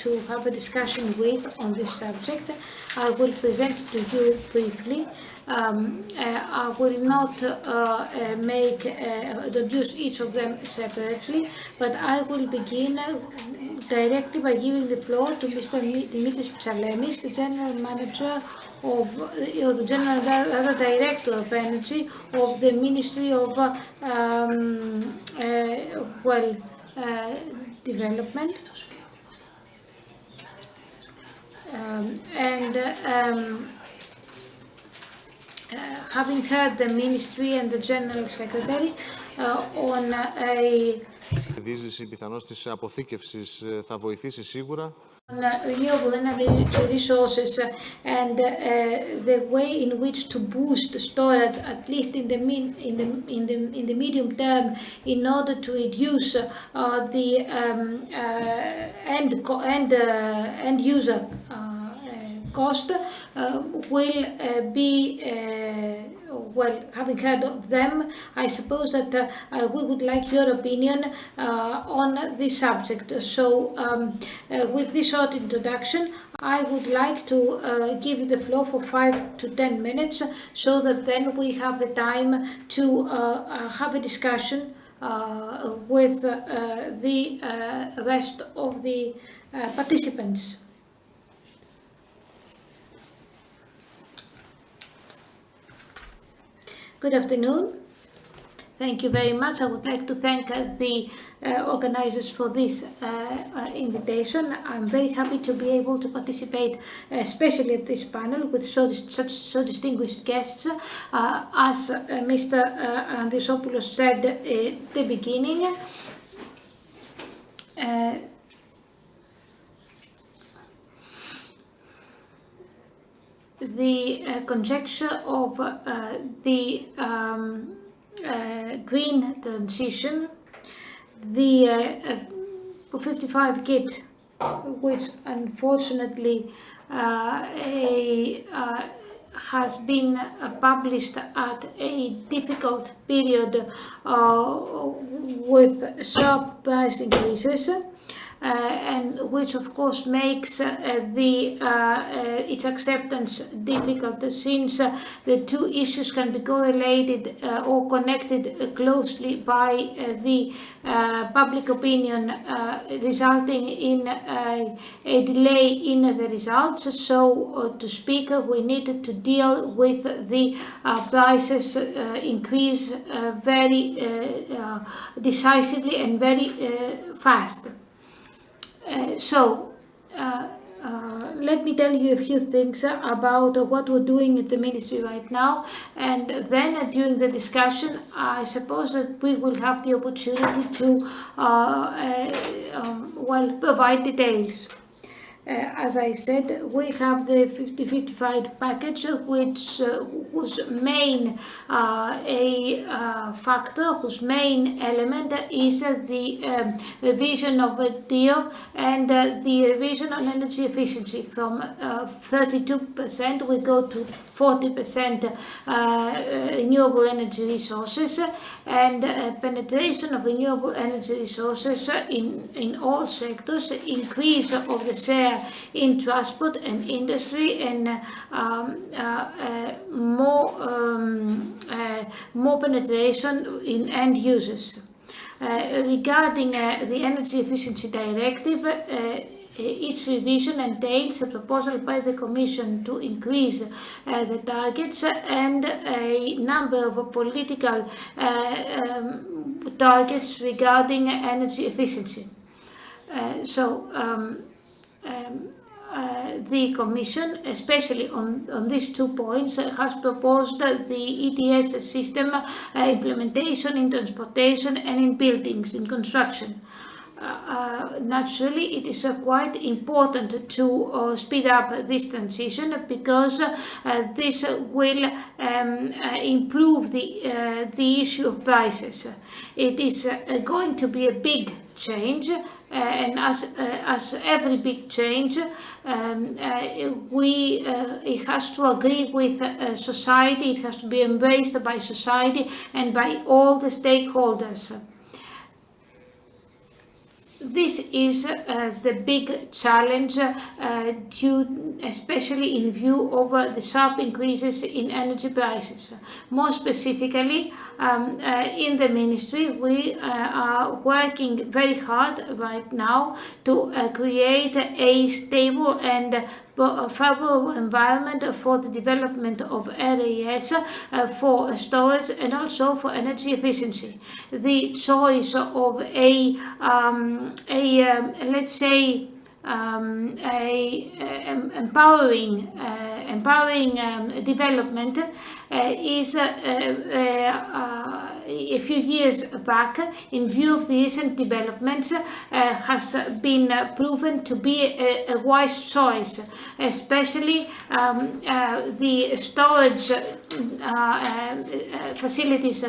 to have a discussion with on this subject. I will present it to you briefly. I will not introduce each of them separately, but I will begin directly by giving the floor to Mr. Dimitris Psalemis, the General Manager of, or the General Director of Energy of the Ministry of Development. Having heard the Ministry and the General Secretary on a Η πιθανώς της αποθήκευσης θα βοηθήσει σίγουρα. Renewable energy resources and the way in which to boost storage, at least in the medium term, in order to reduce the end user cost, will be having heard of them, I suppose that we would like your opinion on this subject. So with this short introduction, I would like to give you the floor for 5 to 10 minutes, so that then we have the time to have a discussion with the rest of the participants. Good afternoon. Thank you very much. I would like to thank the organizers for this invitation. I'm very happy to be able to participate, especially at this panel with so distinguished guests. As Mr. Andrisopoulos said at the beginning, the conjecture of the green transition, the 55 kit, which unfortunately has been published at a difficult period with sharp price increases, and which of course makes its acceptance difficult, since the two issues can be correlated or connected closely by the public opinion, resulting in a delay in the results. So to speak, we need to deal with the prices increase very decisively and very fast. Let me tell you a few things about what we're doing at the Ministry right now, and then during the discussion I suppose that we will have the opportunity to provide details. As I said, we have the 50-55 package, whose main factor, whose main element is the revision of the deal and the revision on energy efficiency. From 32% we go to 40% renewable energy resources, and penetration of renewable energy resources in all sectors, increase of the share in transport and industry, and more penetration in end users. Regarding the Energy Efficiency Directive, each revision entails a proposal by the Commission to increase the targets and a number of political targets regarding energy efficiency. The Commission, especially on these 2 points, has proposed the ETS system implementation in transportation and in buildings, in construction. Naturally, it is quite important to speed up this transition, because this will improve the issue of prices. It is going to be a big change, and as every big change, it has to agree with society, it has to be embraced by society and by all the stakeholders. This is the big challenge, especially in view of the sharp increases in energy prices. More specifically, in the ministry, we are working very hard right now to create a stable and favorable environment for the development of RAS for storage and also for energy efficiency. The choice of let's say empowering development is a few years back, in view of the recent developments, has been proven to be a wise choice, especially the storage facilities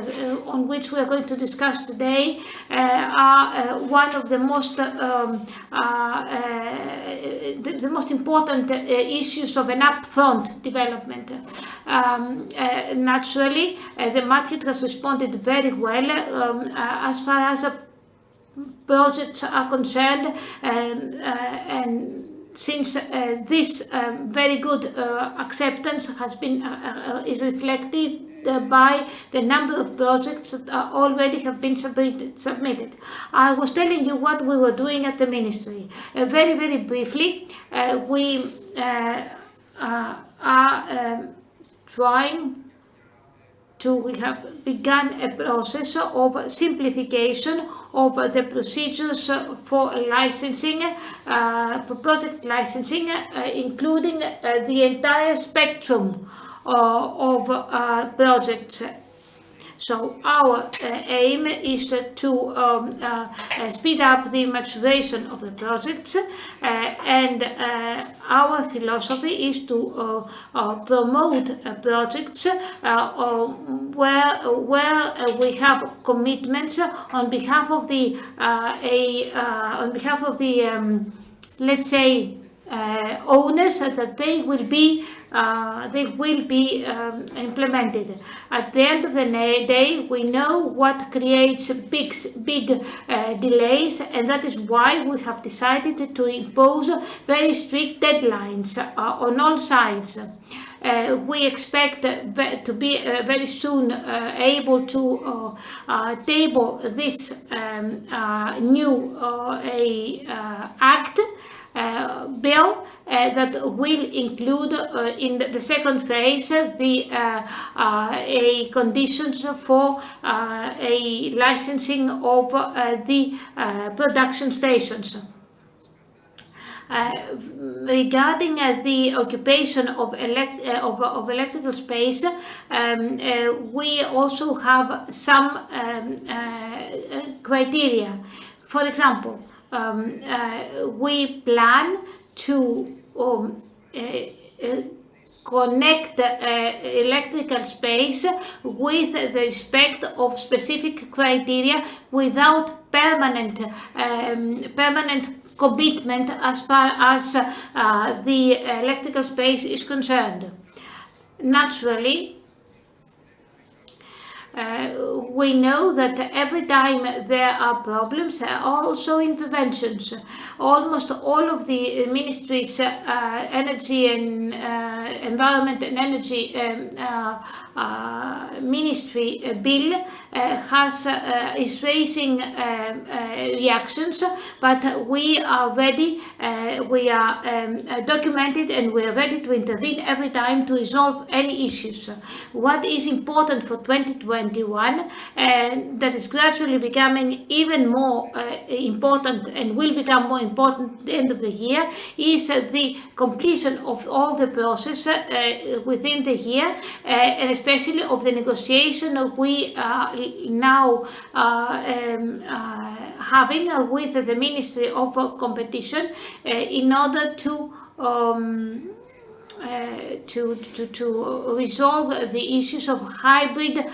on which we are going to discuss today are one of the most important issues of an upfront development. Naturally, the market has responded very well as far as projects are concerned, and since this very good acceptance has been is reflected by the number of projects that already have been submitted. I was telling you what we were doing at the ministry. Very, very briefly, we we have begun a process of simplification of the procedures for licensing, for project licensing, including the entire spectrum of projects. So our aim is to speed up the maturation of the projects, and our philosophy is to promote projects where we have commitments on behalf of the let's say owners, that they will be implemented. At the end of the day, we know what creates big delays, and that is why we have decided to impose very strict deadlines on all sides. We expect to be very soon able to table this new act bill that will include in the second phase the conditions for a licensing of the production stations. Regarding the occupation of electrical space, we also have some criteria. For example, we plan to connect electrical space with the respect of specific criteria without permanent commitment as far as the electrical space is concerned. Naturally, we know that every time there are problems, there are also interventions. Almost all of the ministry's energy and environment and energy ministry bill is raising reactions, but we are ready, we are documented, and we are ready to intervene every time to resolve any issues. What is important for 2021, and that is gradually becoming even more important and will become more important at the end of the year, is the completion of all the process within the year, and especially of the negotiation we are now having with the Ministry of Competition in order to resolve the issues of hybrid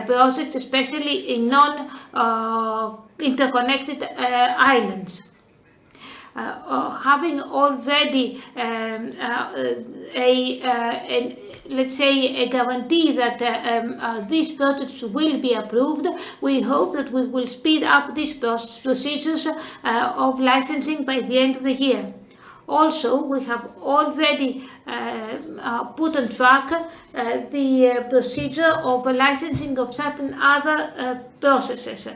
projects, especially in non-interconnected islands. having already let's say a guarantee that these projects will be approved, we hope that we will speed up these procedures of licensing by the end of the year. Also, we have already put on track the procedure of licensing of certain other processes.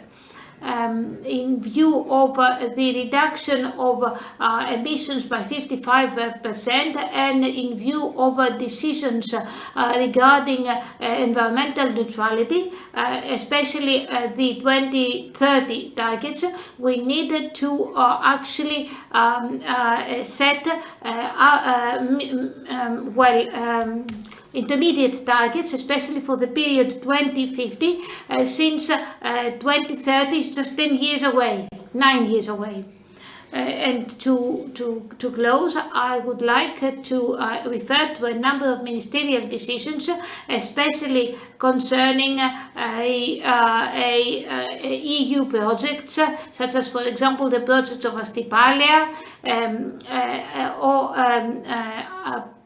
In view of the reduction of emissions by 55% and in view of decisions regarding environmental neutrality, especially the 2030 targets, we needed to actually set intermediate targets, especially for the period 2050, since 2030 is just 10 years away, 9 years away. And to close, I would like to refer to a number of ministerial decisions, especially concerning EU projects, such as, for example, the project of Astypalea, or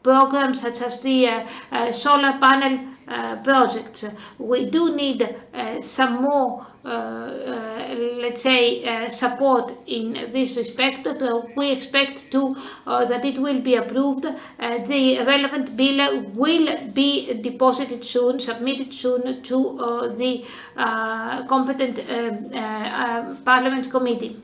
programs such as the solar panel projects. We do need some more, let's say, support in this respect. We expect that it will be approved. The relevant bill will be deposited soon, submitted soon to the competent Parliament committee.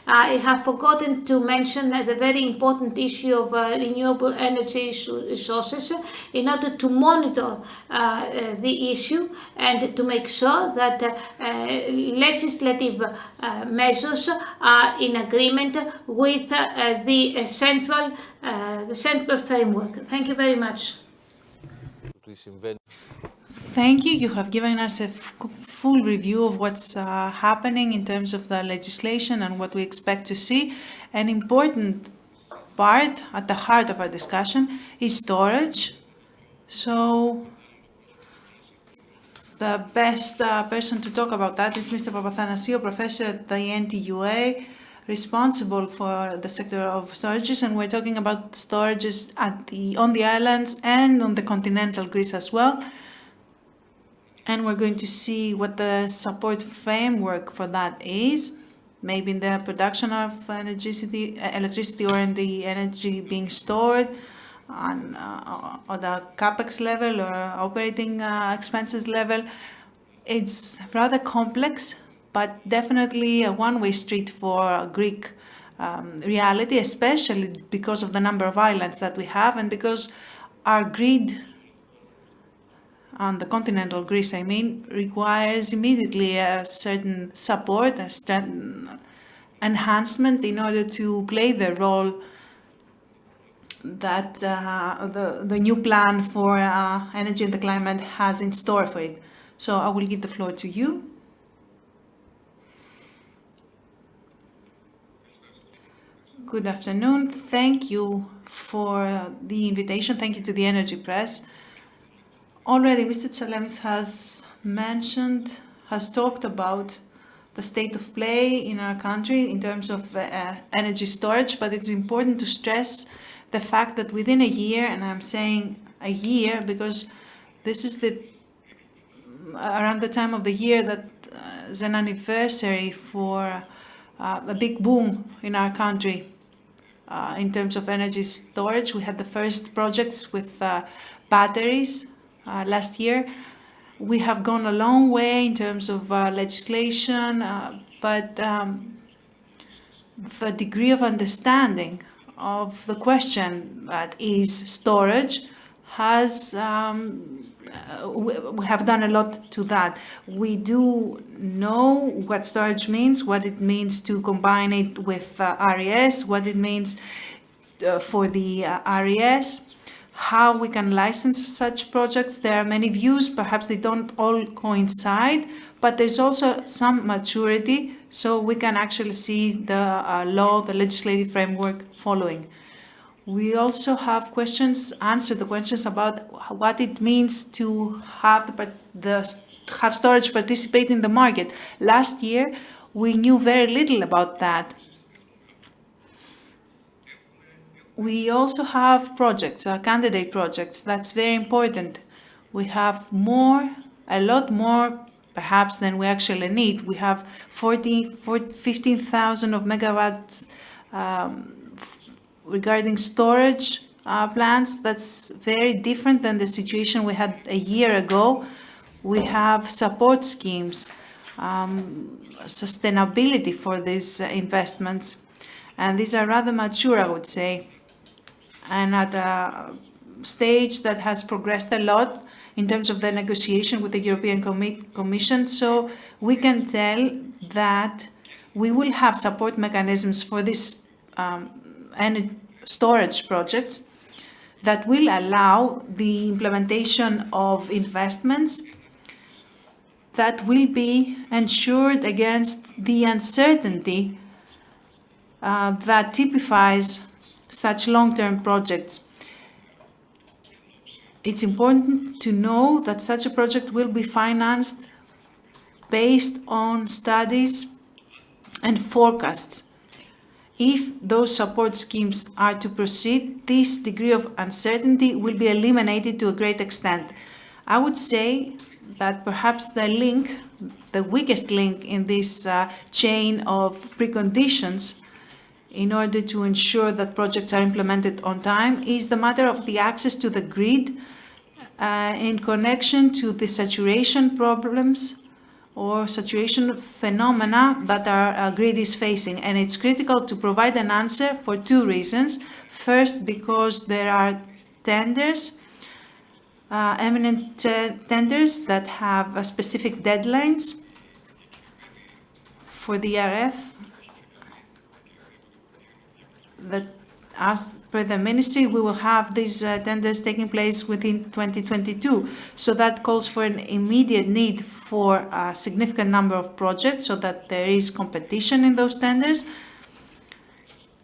I have forgotten to mention the very important issue of renewable energy resources in order to monitor the issue and to make sure that legislative measures are in agreement with the central framework. Thank you very much. Thank you. You have given us a full review of what's happening in terms of the legislation and what we expect to see. An important part at the heart of our discussion is storage. So the best person to talk about that is Mr. Papathanasiou, professor at the NTUA, responsible for the sector of storages, and we're talking about storages on the islands and on the continental Greece as well. And we're going to see what the support framework for that is, maybe in the production of electricity or in the energy being stored on the CapEx level or operating expenses level. It's rather complex, but definitely a one-way street for Greek reality, especially because of the number of islands that we have and because our grid on the continental Greece, requires immediately a certain support, a certain enhancement in order to play the role that the new plan for energy and the climate has in store for it. So I will give the floor to you. Good afternoon. Thank you for the invitation. Thank you to the Energy Press. Already, Mr. Tsalemis has talked about the state of play in our country in terms of energy storage, but it's important to stress the fact that within a year, and I'm saying a year because this is around the time of the year that is an anniversary for a big boom in our country in terms of energy storage. We had the first projects with batteries last year. We have gone a long way in terms of legislation, but the degree of understanding of the question that is storage has, we have done a lot to that. We do know what storage means, what it means to combine it with RES, what it means for the RES, how we can license such projects. There are many views, perhaps they don't all coincide, but there's also some maturity, so we can actually see the law, the legislative framework following. We also have answer the questions about what it means to have have storage participate in the market. Last year, we knew very little about that. we also have projects, candidate projects. That's very important. We have a lot more perhaps than we actually need. We have 15,000 of megawatts regarding storage plants. That's very different than the situation we had a year ago. We have support schemes, sustainability for these investments, and these are rather mature, I would say, and at a stage that has progressed a lot in terms of the negotiation with the European Commission. So we can tell that we will have support mechanisms for these storage projects that will allow the implementation of investments that will be ensured against the uncertainty that typifies such long-term projects. It's important to know that such a project will be financed based on studies and forecasts. If those support schemes are to proceed, this degree of uncertainty will be eliminated to a great extent. I would say that perhaps the weakest link in this chain of preconditions in order to ensure that projects are implemented on time is the matter of the access to the grid in connection to the saturation problems or saturation phenomena that our grid is facing. And it's critical to provide an answer for two reasons. First, because there are tenders, eminent tenders that have specific deadlines for the RF that, as per the ministry, we will have these tenders taking place within 2022. So that calls for an immediate need for a significant number of projects so that there is competition in those tenders.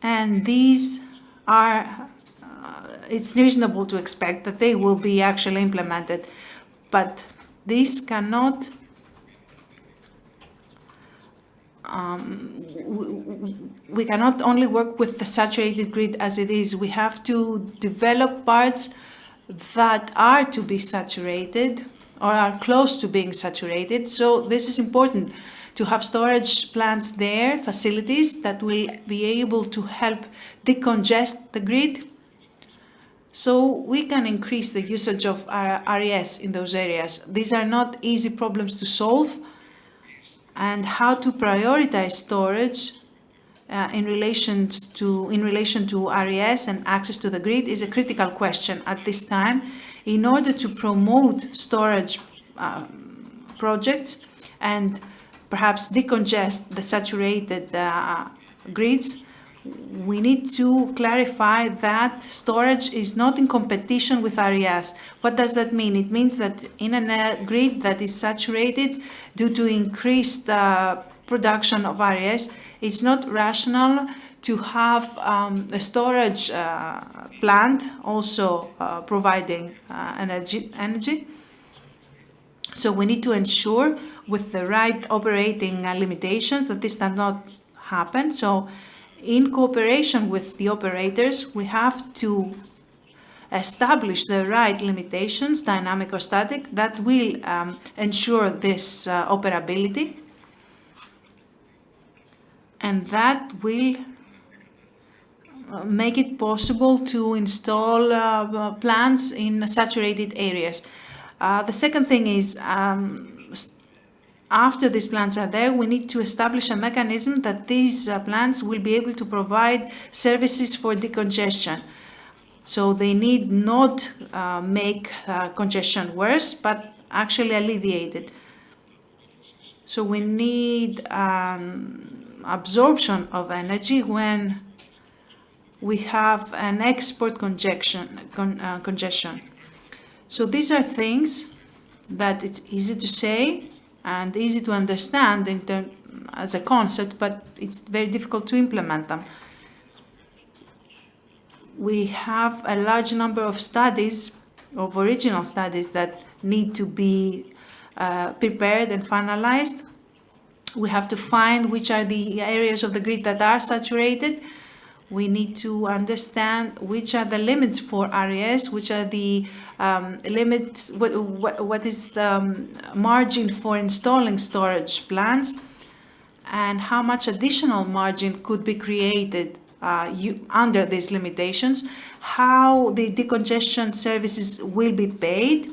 And these are, it's reasonable to expect that they will be actually implemented. But this cannot we cannot only work with the saturated grid as it is. We have to develop parts that are to be saturated or are close to being saturated. So this is important to have storage plants there, facilities that will be able to help decongest the grid. So we can increase the usage of RES in those areas. These are not easy problems to solve. And how to prioritize storage in relation to RES and access to the grid is a critical question at this time. In order to promote storage projects and perhaps decongest the saturated grids, we need to clarify that storage is not in competition with RES. What does that mean? It means that in a grid that is saturated due to increased production of RES, it's not rational to have a storage plant also providing energy. So we need to ensure with the right operating limitations that this does not happen. So in cooperation with the operators, we have to establish the right limitations, dynamic or static, that will ensure this operability. And that will make it possible to install plants in saturated areas. The second thing is, after these plants are there, we need to establish a mechanism that these plants will be able to provide services for decongestion. So they need not make congestion worse, but actually alleviate it. So we need absorption of energy when we have an export congestion. So these are things that it's easy to say and easy to understand as a concept, but it's very difficult to implement them. We have a large number of studies, of original studies, that need to be prepared and finalized. We have to find which are the areas of the grid that are saturated. We need to understand which are the limits for RES, which are the limits, what is the margin for installing storage plants, and how much additional margin could be created under these limitations, how the decongestion services will be paid,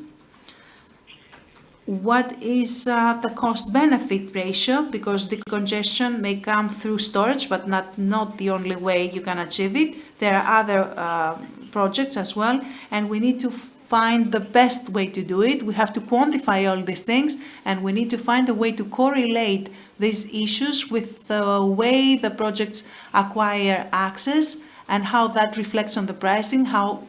what is the cost-benefit ratio, because decongestion may come through storage, but not the only way you can achieve it. There are other projects as well, and we need to find the best way to do it. We have to quantify all these things, and we need to find a way to correlate these issues with the way the projects acquire access and how that reflects on the pricing, how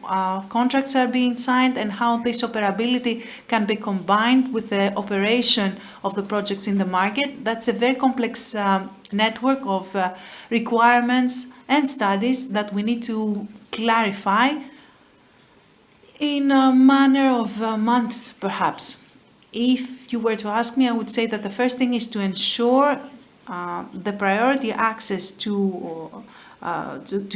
contracts are being signed, and how this operability can be combined with the operation of the projects in the market. That's a very complex network of requirements and studies that we need to clarify in a manner of months, perhaps. If you were to ask me, I would say that the first thing is to ensure the priority access to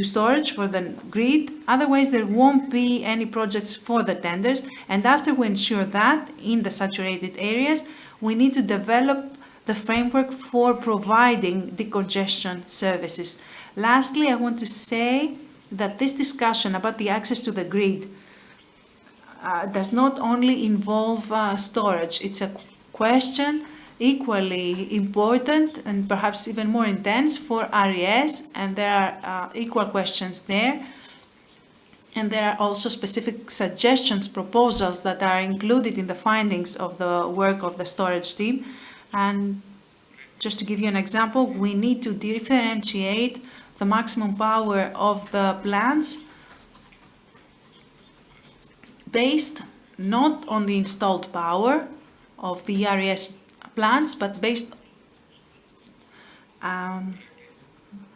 storage for the grid. Otherwise, there won't be any projects for the tenders. And after we ensure that in the saturated areas, we need to develop the framework for providing decongestion services. Lastly, I want to say that this discussion about the access to the grid does not only involve storage. It's a question equally important and perhaps even more intense for RES, and there are equal questions there. And there are also specific suggestions, proposals that are included in the findings of the work of the storage team. And just to give you an example, we need to differentiate the maximum power of the plants based not on the installed power of the RES plants, but based,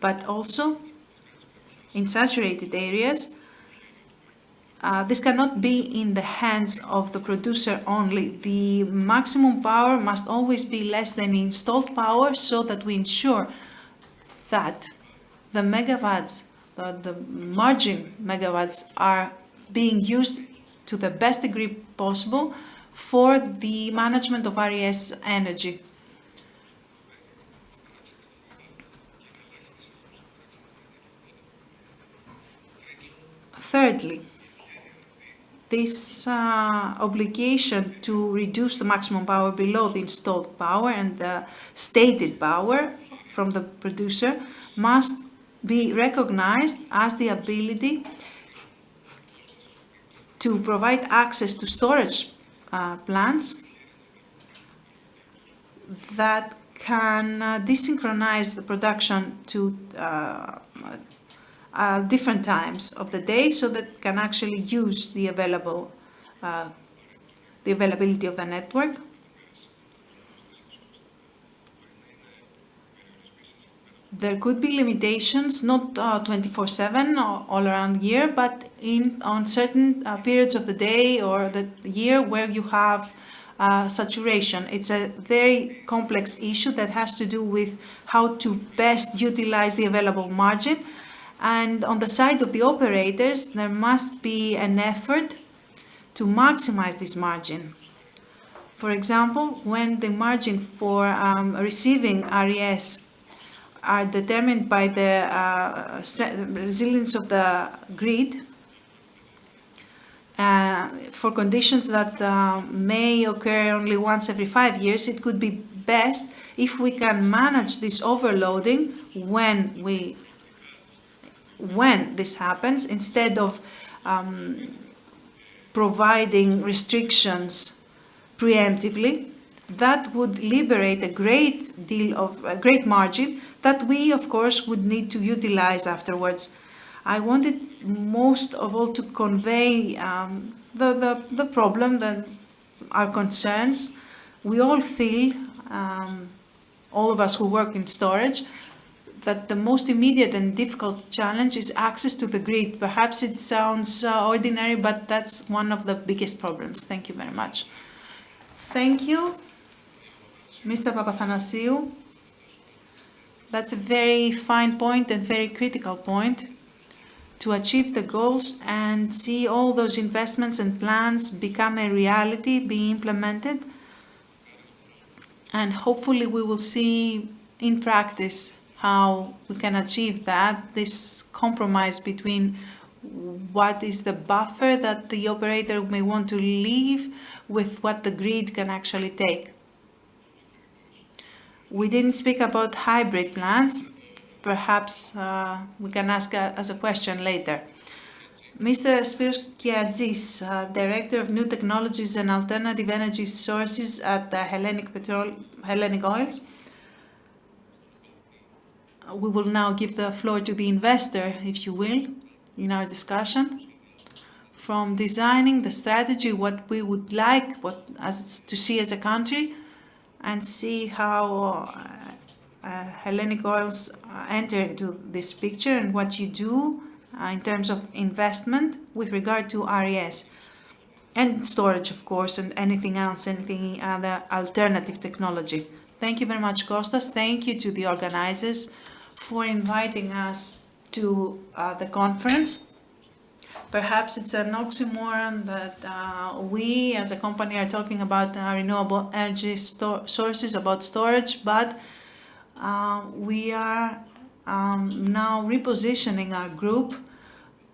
but also in saturated areas. This cannot be in the hands of the producer only. The maximum power must always be less than the installed power, so that we ensure that the megawatts, the margin megawatts, are being used to the best degree possible for the management of RES energy. Thirdly, this obligation to reduce the maximum power below the installed power and the stated power from the producer must be recognized as the ability to provide access to storage plants that can desynchronize the production to different times of the day, so that can actually use the availability of the network. There could be limitations, not 24/7 all around the year, but on certain periods of the day or the year where you have saturation. It's a very complex issue that has to do with how to best utilize the available margin. And on the side of the operators, there must be an effort to maximize this margin. For example, when the margin for receiving RES are determined by the resilience of the grid, for conditions that may occur only once every 5 years, it could be best if we can manage this overloading when this happens, instead of providing restrictions preemptively. That would liberate a great margin that we, of course, would need to utilize afterwards. I wanted most of all to convey the problem, our concerns. We all feel, all of us who work in storage, that the most immediate and difficult challenge is access to the grid. Perhaps it sounds ordinary, but that's one of the biggest problems. Thank you very much. Thank you, Mr. Papathanasiou. That's a very fine point and very critical point. to achieve the goals and see all those investments and plans become a reality, be implemented. And hopefully we will see in practice how we can achieve that, this compromise between what is the buffer that the operator may want to leave with what the grid can actually take. We didn't speak about hybrid plants. Perhaps we can ask as a question later. Mr. Spiros Kiadzis, Director of New Technologies and Alternative Energy Sources at Hellenic Oils. We will now give the floor to the investor, if you will, in our discussion. From designing the strategy, what we would like to see as a country, and see how Hellenic Oils enter into this picture and what you do in terms of investment with regard to RES and storage, of course, and anything else, anything other alternative technology. Thank you very much, Kostas. Thank you to the organizers for inviting us to the conference. Perhaps it's an oxymoron that we as a company are talking about renewable energy sources, about storage, but we are now repositioning our group,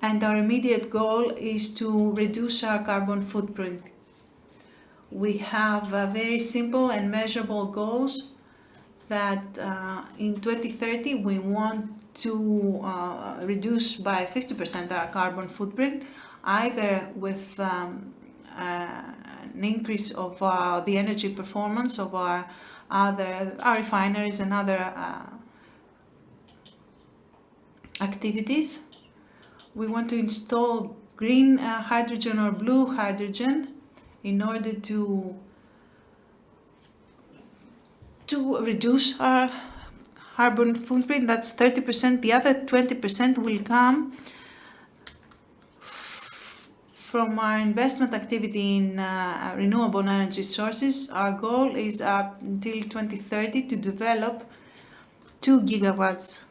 and our immediate goal is to reduce our carbon footprint. We have very simple and measurable goals that in 2030 we want to reduce by 50% our carbon footprint, either with an increase of the energy performance of our refineries and other activities. We want to install green hydrogen or blue hydrogen in order to reduce our carbon footprint. That's 30%. The other 20% will come from our investment activity in renewable energy sources. Our goal is up until 2030 to develop 2 gigawatts.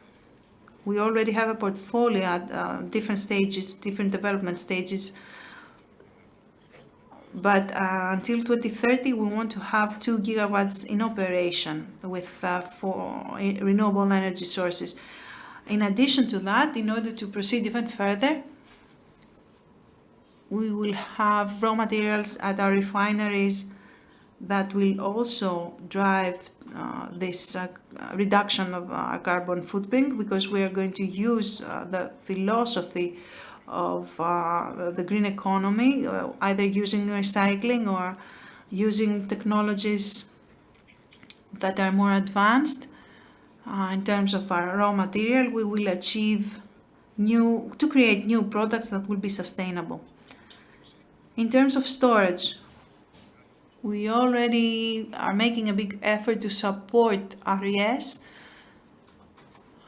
We already have a portfolio at different stages, different development stages. But until 2030, we want to have 2 gigawatts in operation with for renewable energy sources. In addition to that, in order to proceed even further, we will have raw materials at our refineries that will also drive this reduction of our carbon footprint, because we are going to use the philosophy of the green economy, either using recycling or using technologies that are more advanced. In terms of our raw material, we will achieve to create new products that will be sustainable. In terms of storage, we already are making a big effort to support RES.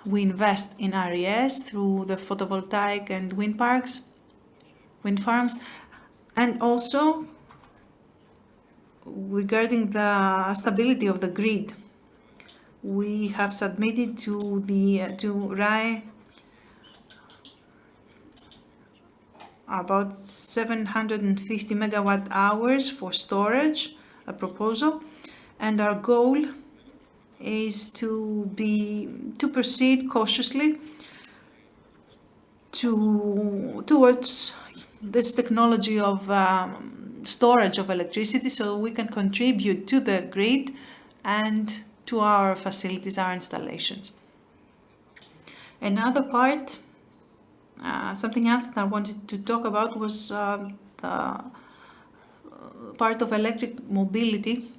We invest in RES through the photovoltaic and wind farms, and also regarding the stability of the grid. We have submitted to RAE about 750 megawatt hours for storage, a proposal, and our goal is to proceed cautiously towards this technology of storage of electricity, so we can contribute to the grid and to our facilities, our installations. Another part, something else that I wanted to talk about was the part of electric mobility,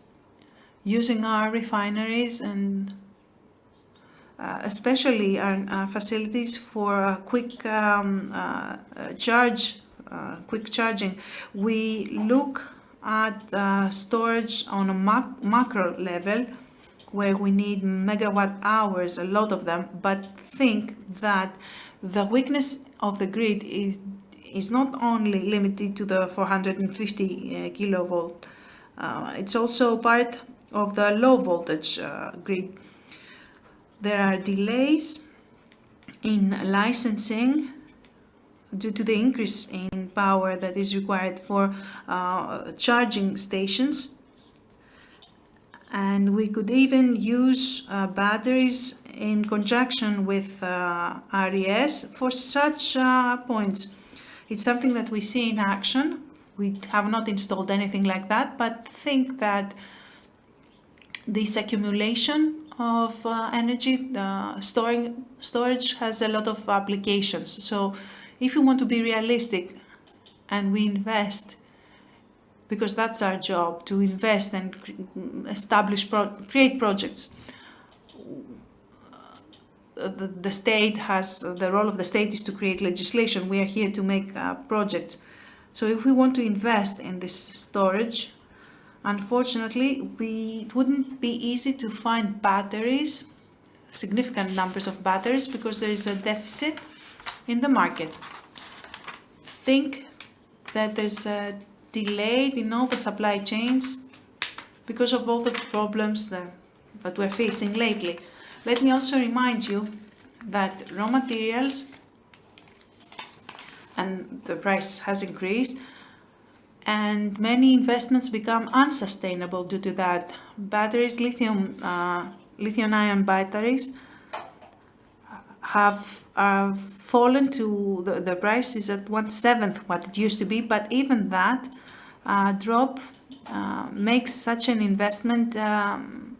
using our refineries and especially our facilities for quick charging. We look at storage on a macro level, where we need megawatt hours, a lot of them, but think that the weakness of the grid is not only limited to the 450 kilovolt, it's also part of the low voltage grid. There are delays in licensing due to the increase in power that is required for charging stations. And we could even use batteries in conjunction with RES for such points. It's something that we see in action. We have not installed anything like that, but think that this accumulation of energy, storage has a lot of applications. So if you want to be realistic and we invest, because that's our job, to invest and create projects. The state has, the role of the state is to create legislation. We are here to make projects. So if we want to invest in this storage, unfortunately, it wouldn't be easy to find batteries, significant numbers of batteries, because there is a deficit in the market. Think that there's a delay in all the supply chains because of all the problems that we're facing lately. Let me also remind you that raw materials and the price has increased, and many investments become unsustainable due to that. Batteries, lithium-ion batteries have fallen to, the price is at 1/7 what it used to be, but even that drop makes such an investment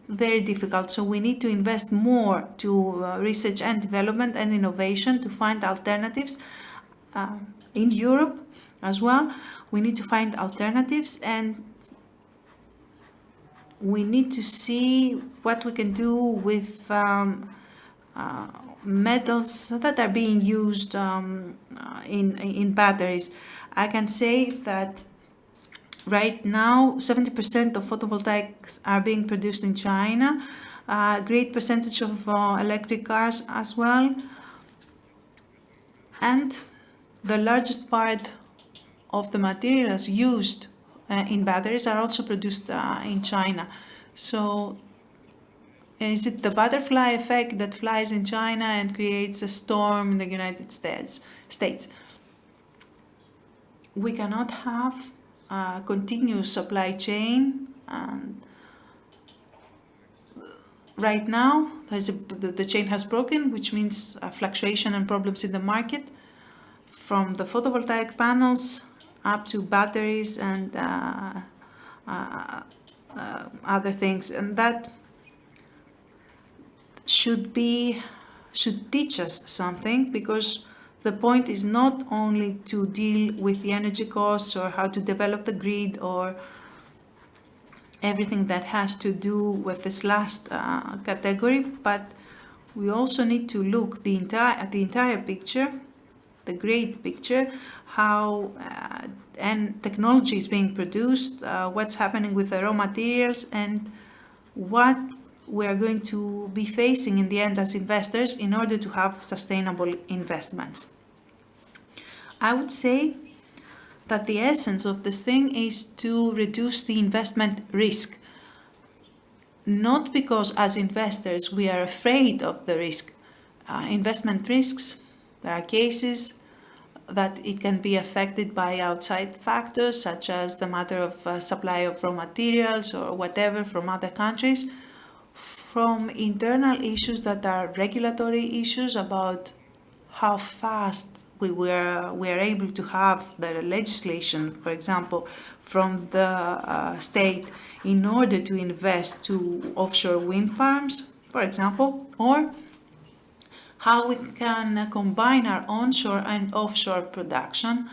very difficult. So we need to invest more to research and development and innovation to find alternatives in Europe as well. We need to find alternatives, and we need to see what we can do with metals that are being used in batteries. I can say that right now 70% of photovoltaics are being produced in China, a great percentage of electric cars as well, and the largest part of the materials used in batteries are also produced in China. So is it the butterfly effect that flies in China and creates a storm in the United States? We cannot have a continuous supply chain. Right now, the chain has broken, which means fluctuation and problems in the market, from the photovoltaic panels up to batteries and other things, and that should teach us something, because the point is not only to deal with the energy costs or how to develop the grid or everything that has to do with this last category, but we also need to look at the entire picture, the great picture, how and technology is being produced, what's happening with the raw materials, and what we are going to be facing in the end as investors in order to have sustainable investments. I would say that the essence of this thing is to reduce the investment risk. Not because as investors we are afraid of the risk. Investment risks, there are cases that it can be affected by outside factors, such as the matter of supply of raw materials or whatever from other countries, from internal issues that are regulatory issues about how fast we are able to have the legislation, for example, from the state in order to invest to offshore wind farms, for example, or how we can combine our onshore and offshore production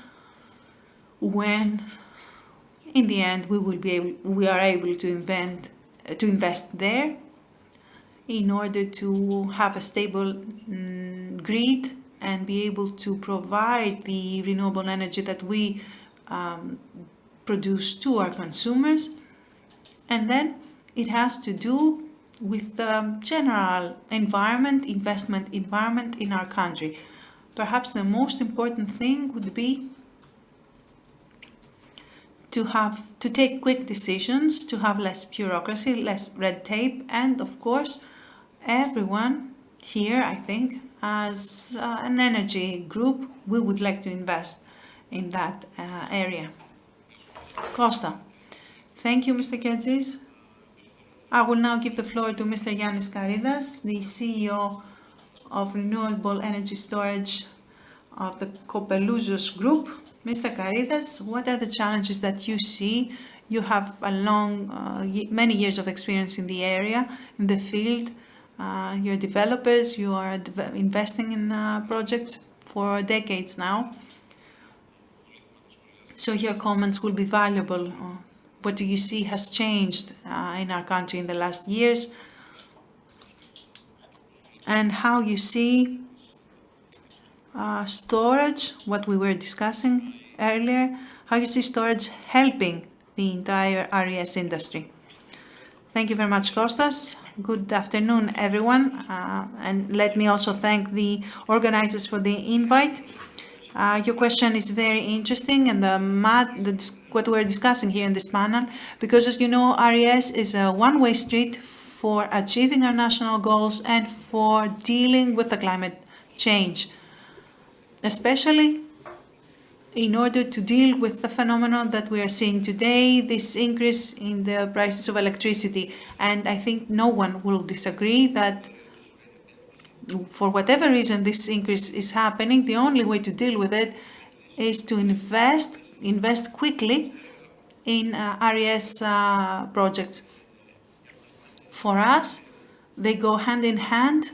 when in the end we are able to invest there in order to have a stable grid and be able to provide the renewable energy that we produce to our consumers. And then it has to do with the general investment environment in our country. Perhaps the most important thing would be to take quick decisions, to have less bureaucracy, less red tape, and of course, everyone here, I think, as an energy group, we would like to invest in that area. Costa. Thank you, Mr. Kertzis. I will now give the floor to Mr. Yannis Karidas, the CEO of Renewable Energy Storage of the Kopelouzos Group. Mr. Karidas, what are the challenges that you see? You have a many years of experience in the area, in the field. You're developers, you are investing in projects for decades now. So your comments will be valuable. What do you see has changed in our country in the last years? And how you see storage, what we were discussing earlier, how you see storage helping the entire RES industry. Thank you very much, Kostas. Good afternoon, everyone. And let me also thank the organizers for the invite. Your question is very interesting, and what we're discussing here in this panel, because as you know, RES is a one-way street for achieving our national goals and for dealing with the climate change, especially in order to deal with the phenomenon that we are seeing today, this increase in the prices of electricity. And I think no one will disagree that for whatever reason this increase is happening, the only way to deal with it is to invest quickly in RES projects. For us, they go hand in hand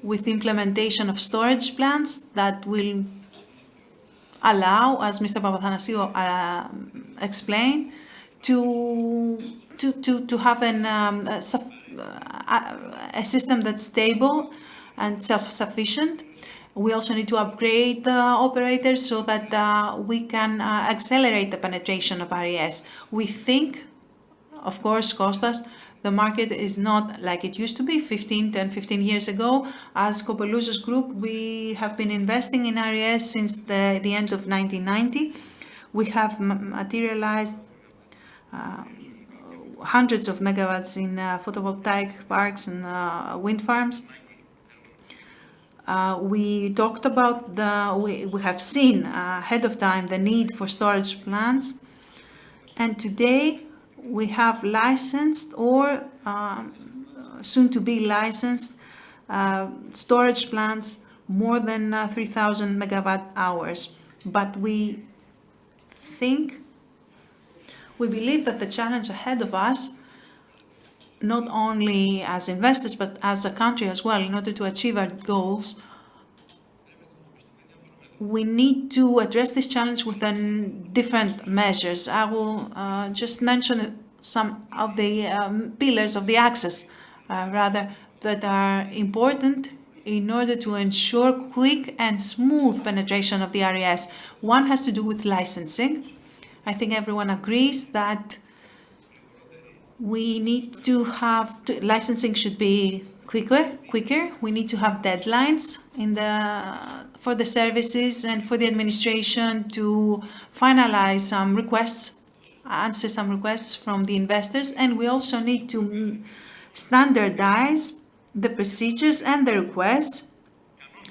with the implementation of storage plants that will allow, as Mr. Papathanassiou explained, to have a system that's stable and self-sufficient. We also need to upgrade the operators so that we can accelerate the penetration of RES. We think, of course, Kostas, the market is not like it used to be 15 years ago. As Kopelouzos Group, we have been investing in RES since the end of 1990. We have materialized hundreds of megawatts in photovoltaic parks and wind farms. We talked about we have seen ahead of time the need for storage plants, and today we have licensed or soon to be licensed storage plants more than 3,000 megawatt hours. But we believe that the challenge ahead of us, not only as investors but as a country as well, in order to achieve our goals, we need to address this challenge with different measures. I will just mention some of the pillars of the access, that are important in order to ensure quick and smooth penetration of the RES. One has to do with licensing. I think everyone agrees that we need to have licensing should be quicker. We need to have deadlines for the services and for the administration to finalize some requests, answer some requests from the investors, and we also need to standardize the procedures and the requests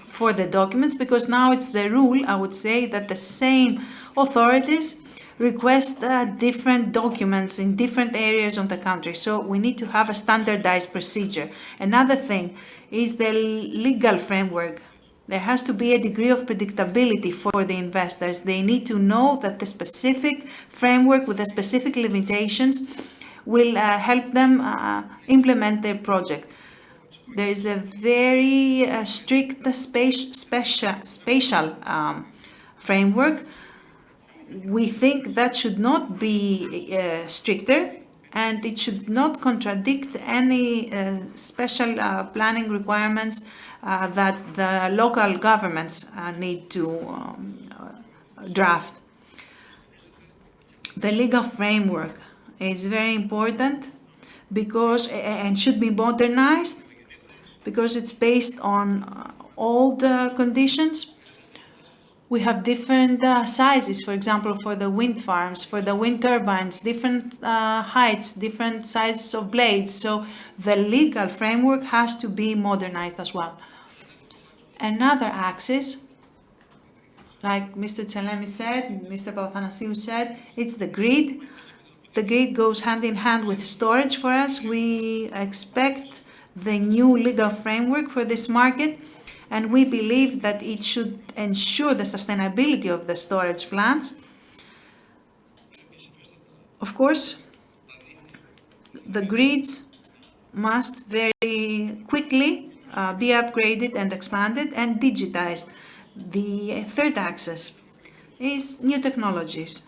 for the documents, because now it's the rule, I would say, that the same authorities request different documents in different areas of the country. So we need to have a standardized procedure. Another thing is the legal framework. There has to be a degree of predictability for the investors. They need to know that the specific framework with the specific limitations will help them implement their project. There is a very strict spatial framework. We think that should not be stricter, and it should not contradict any special planning requirements that the local governments need to draft. The legal framework is very important because and should be modernized because it's based on old conditions. We have different sizes, for example, for the wind farms, for the wind turbines, different heights, different sizes of blades. So the legal framework has to be modernized as well. Another axis, like Mr. Tselemi said, Mr. Papathanassiou said, it's the grid. The grid goes hand in hand with storage for us. We expect the new legal framework for this market, and we believe that it should ensure the sustainability of the storage plants. Of course, the grids must very quickly be upgraded and expanded and digitized. The third axis is new technologies.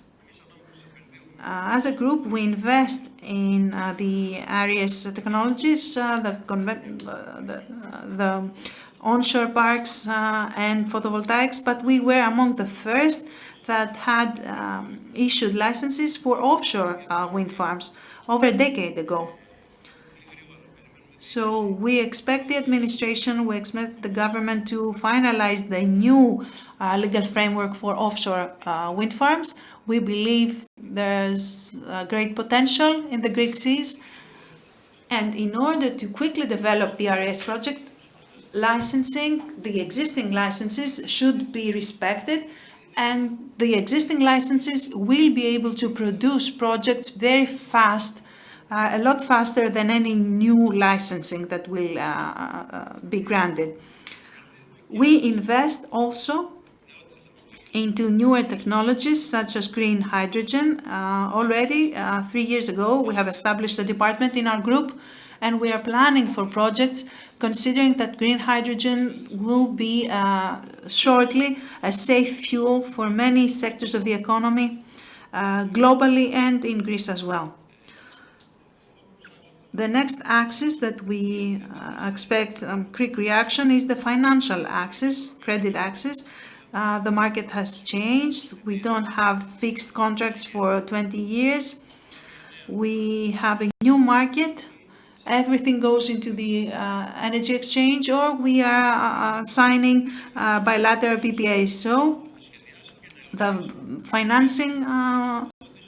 As a group, we invest in the various technologies, the onshore parks and photovoltaics, but we were among the first that had issued licenses for offshore wind farms over a decade ago. So we expect the administration, we expect the government to finalize the new legal framework for offshore wind farms. We believe there's great potential in the Greek seas, and in order to quickly develop the RES project, licensing, the existing licenses should be respected, and the existing licenses will be able to produce projects very fast, a lot faster than any new licensing that will be granted. We invest also into newer technologies such as green hydrogen. Already 3 years ago, we have established a department in our group, and we are planning for projects considering that green hydrogen will be shortly a safe fuel for many sectors of the economy, globally and in Greece as well. The next axis that we expect quick reaction is the financial axis, credit axis. The market has changed. We don't have fixed contracts for 20 years. We have a new market. Everything goes into the energy exchange, or we are signing bilateral PPAs. So the financing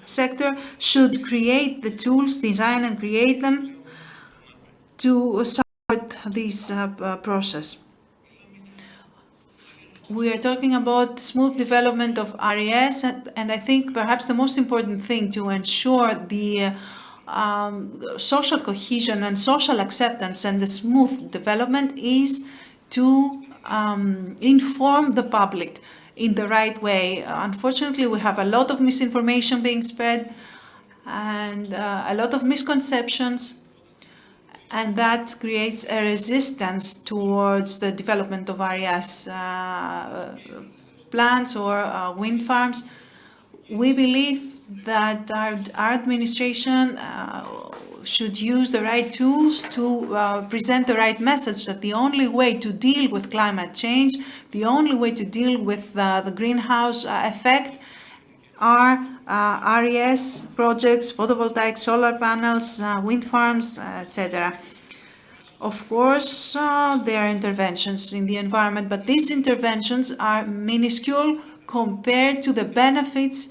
sector should create the tools, design and create them to support this process. We are talking about smooth development of RES, and I think perhaps the most important thing to ensure the social cohesion and social acceptance and the smooth development is to inform the public in the right way. Unfortunately, we have a lot of misinformation being spread and a lot of misconceptions, and that creates a resistance towards the development of RES plants or wind farms. We believe that our administration should use the right tools to present the right message, that the only way to deal with climate change, the only way to deal with the greenhouse effect are RES projects, photovoltaic solar panels, wind farms, etc. Of course, there are interventions in the environment, but these interventions are minuscule compared to the benefits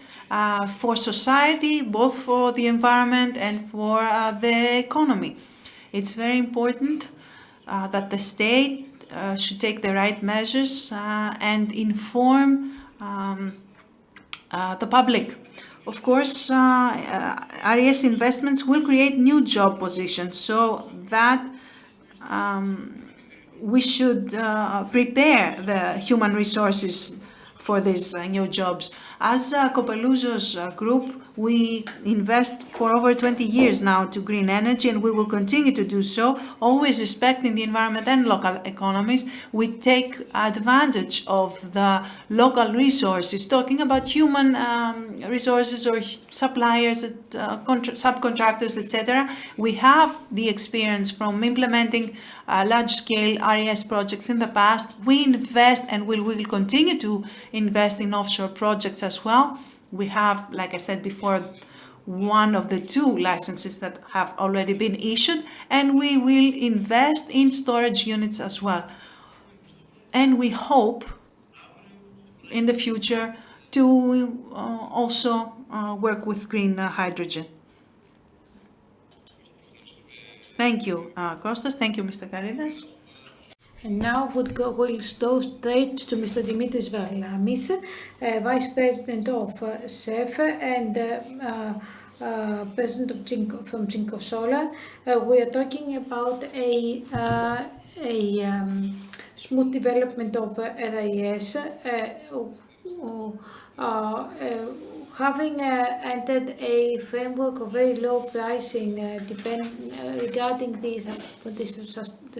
for society, both for the environment and for the economy. It's very important that the state should take the right measures and inform the public. Of course, RES investments will create new job positions, so that we should prepare the human resources for these new jobs. As Kopelouzo's group, we invest for over 20 years now to green energy, and we will continue to do so, always respecting the environment and local economies. We take advantage of the local resources, talking about human resources or suppliers, subcontractors, etc. We have the experience from implementing large-scale RES projects in the past. We invest and we will continue to invest in offshore projects as well. We have, like I said before, one of the 2 licenses that have already been issued, and we will invest in storage units as well. And we hope in the future to also work with green hydrogen. Thank you, Kostas. Thank you, Mr. Karidas. And now we'll go straight to Mr. Dimitris Varlamis, Vice President of CEF and President from Cinco Solar. We are talking about a smooth development of RIS. Having entered a framework of very low pricing regarding the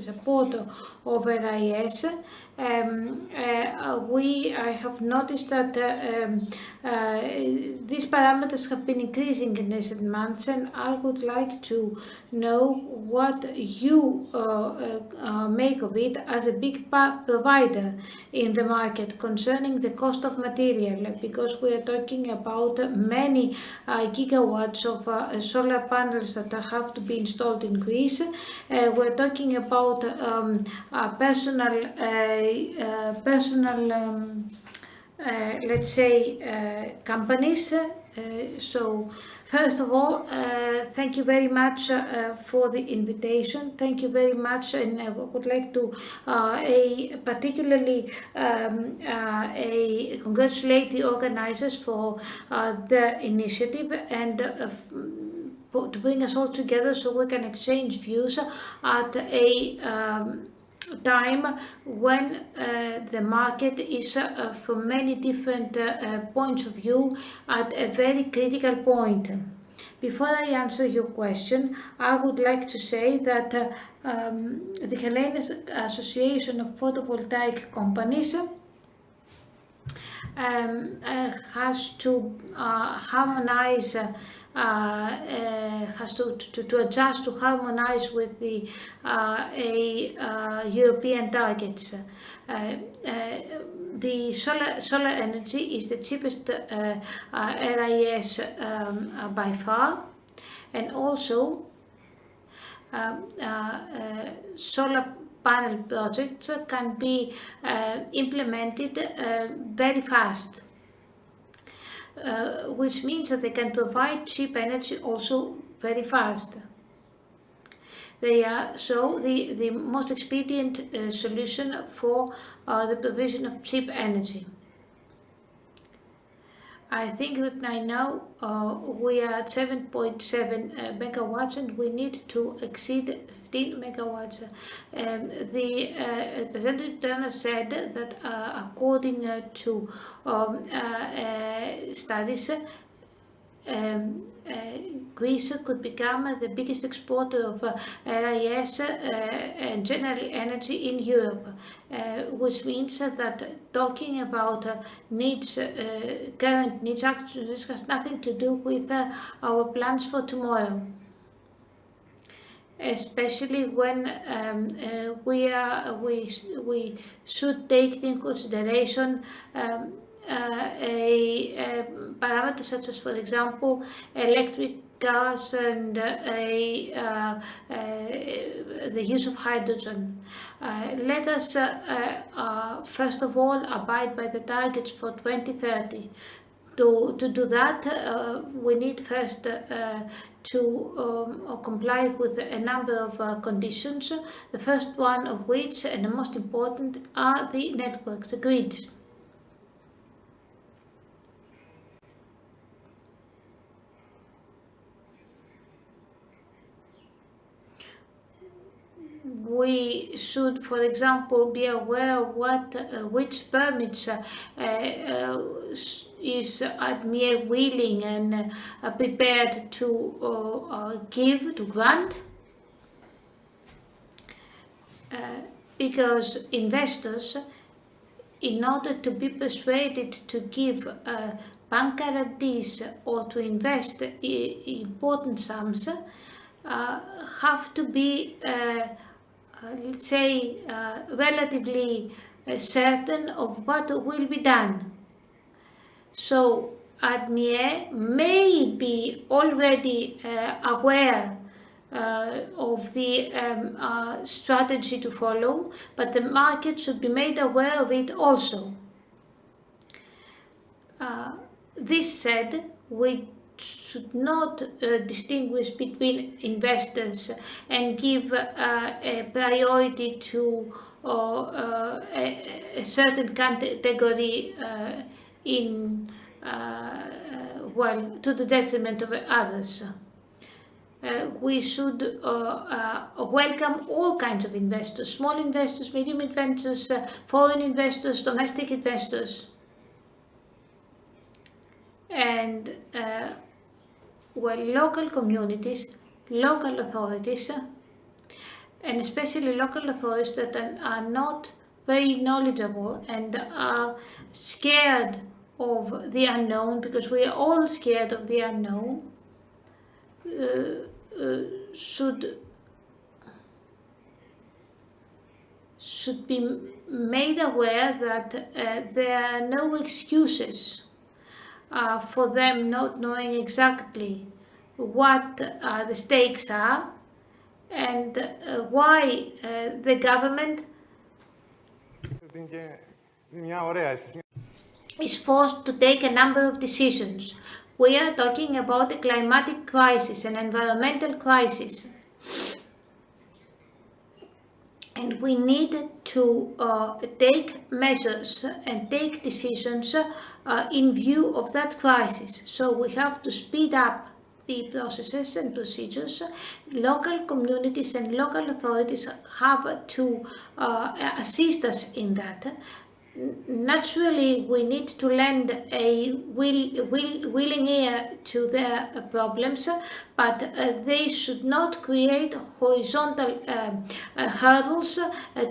support of RIS, I have noticed that these parameters have been increasing in recent months, and I would like to know what you make of it as a big provider in the market concerning the cost of material, because we are talking about many gigawatts of solar panels that have to be installed in Greece. We're talking about let's say companies. So first of all, thank you very much for the invitation. Thank you very much, and I would like to particularly congratulate the organizers for the initiative and to bring us all together so we can exchange views at a time when the market is from many different points of view at a very critical point. Before I answer your question, I would like to say that the Hellenic Association of Photovoltaic Companies has to harmonize, has to adjust to harmonize with the European targets. The solar energy is the cheapest RIS by far, and also solar panel projects can be implemented very fast, which means that they can provide cheap energy also very fast. They are so the most expedient solution for the provision of cheap energy. I think that I know we are at 7.7 megawatts, and we need to exceed 15 megawatts. The representative Dana said that according to studies, Greece could become the biggest exporter of RIS and generally energy in Europe, which means that talking about needs, current needs, actually this has nothing to do with our plans for tomorrow. Especially when we should take in consideration parameters such as, for example, electric cars and the use of hydrogen. Let us first of all abide by the targets for 2030. To do that, we need first to comply with a number of conditions, the first one of which, and the most important, are the networks, the grids. We should, for example, be aware of which permits is ADMIE willing and prepared to grant, because investors, in order to be persuaded to give bank guarantees or to invest important sums, have to be let's say relatively certain of what will be done. So ADMIE may be already aware of the strategy to follow, but the market should be made aware of it also. This said, we should not distinguish between investors and give a priority to a certain category to the detriment of others. We should welcome all kinds of investors, small investors, medium investors, foreign investors, domestic investors. And local communities, local authorities, and especially local authorities that are not very knowledgeable and are scared of the unknown, because we are all scared of the unknown, should be made aware that there are no excuses for them not knowing exactly what the stakes are and why the government is forced to take a number of decisions. We are talking about a climatic crisis, an environmental crisis. And we need to take measures and take decisions in view of that crisis. So we have to speed up the processes and procedures. Local communities and local authorities have to assist us in that. Naturally, we need to lend a willing ear to their problems, but they should not create horizontal hurdles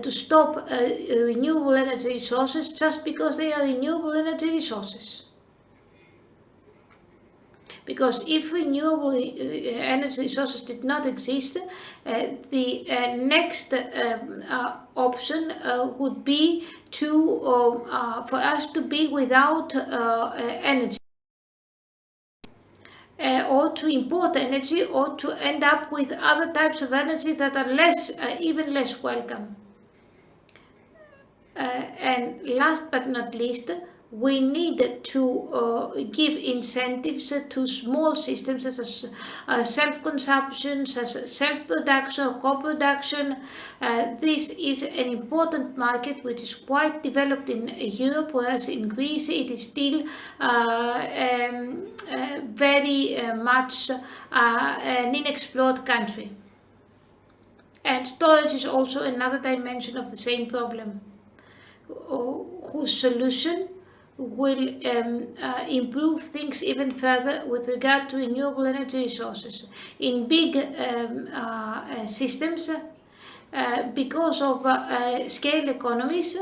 to stop renewable energy resources just because they are renewable energy resources. Because if renewable energy resources did not exist, the next option would be for us to be without energy, or to import energy, or to end up with other types of energy that are even less welcome. And last but not least, we need to give incentives to small systems such as self-consumption, such as self-production or co-production. This is an important market which is quite developed in Europe, whereas in Greece it is still very much an unexplored country. And storage is also another dimension of the same problem, whose solution will improve things even further with regard to renewable energy resources. In big systems, because of scale economies,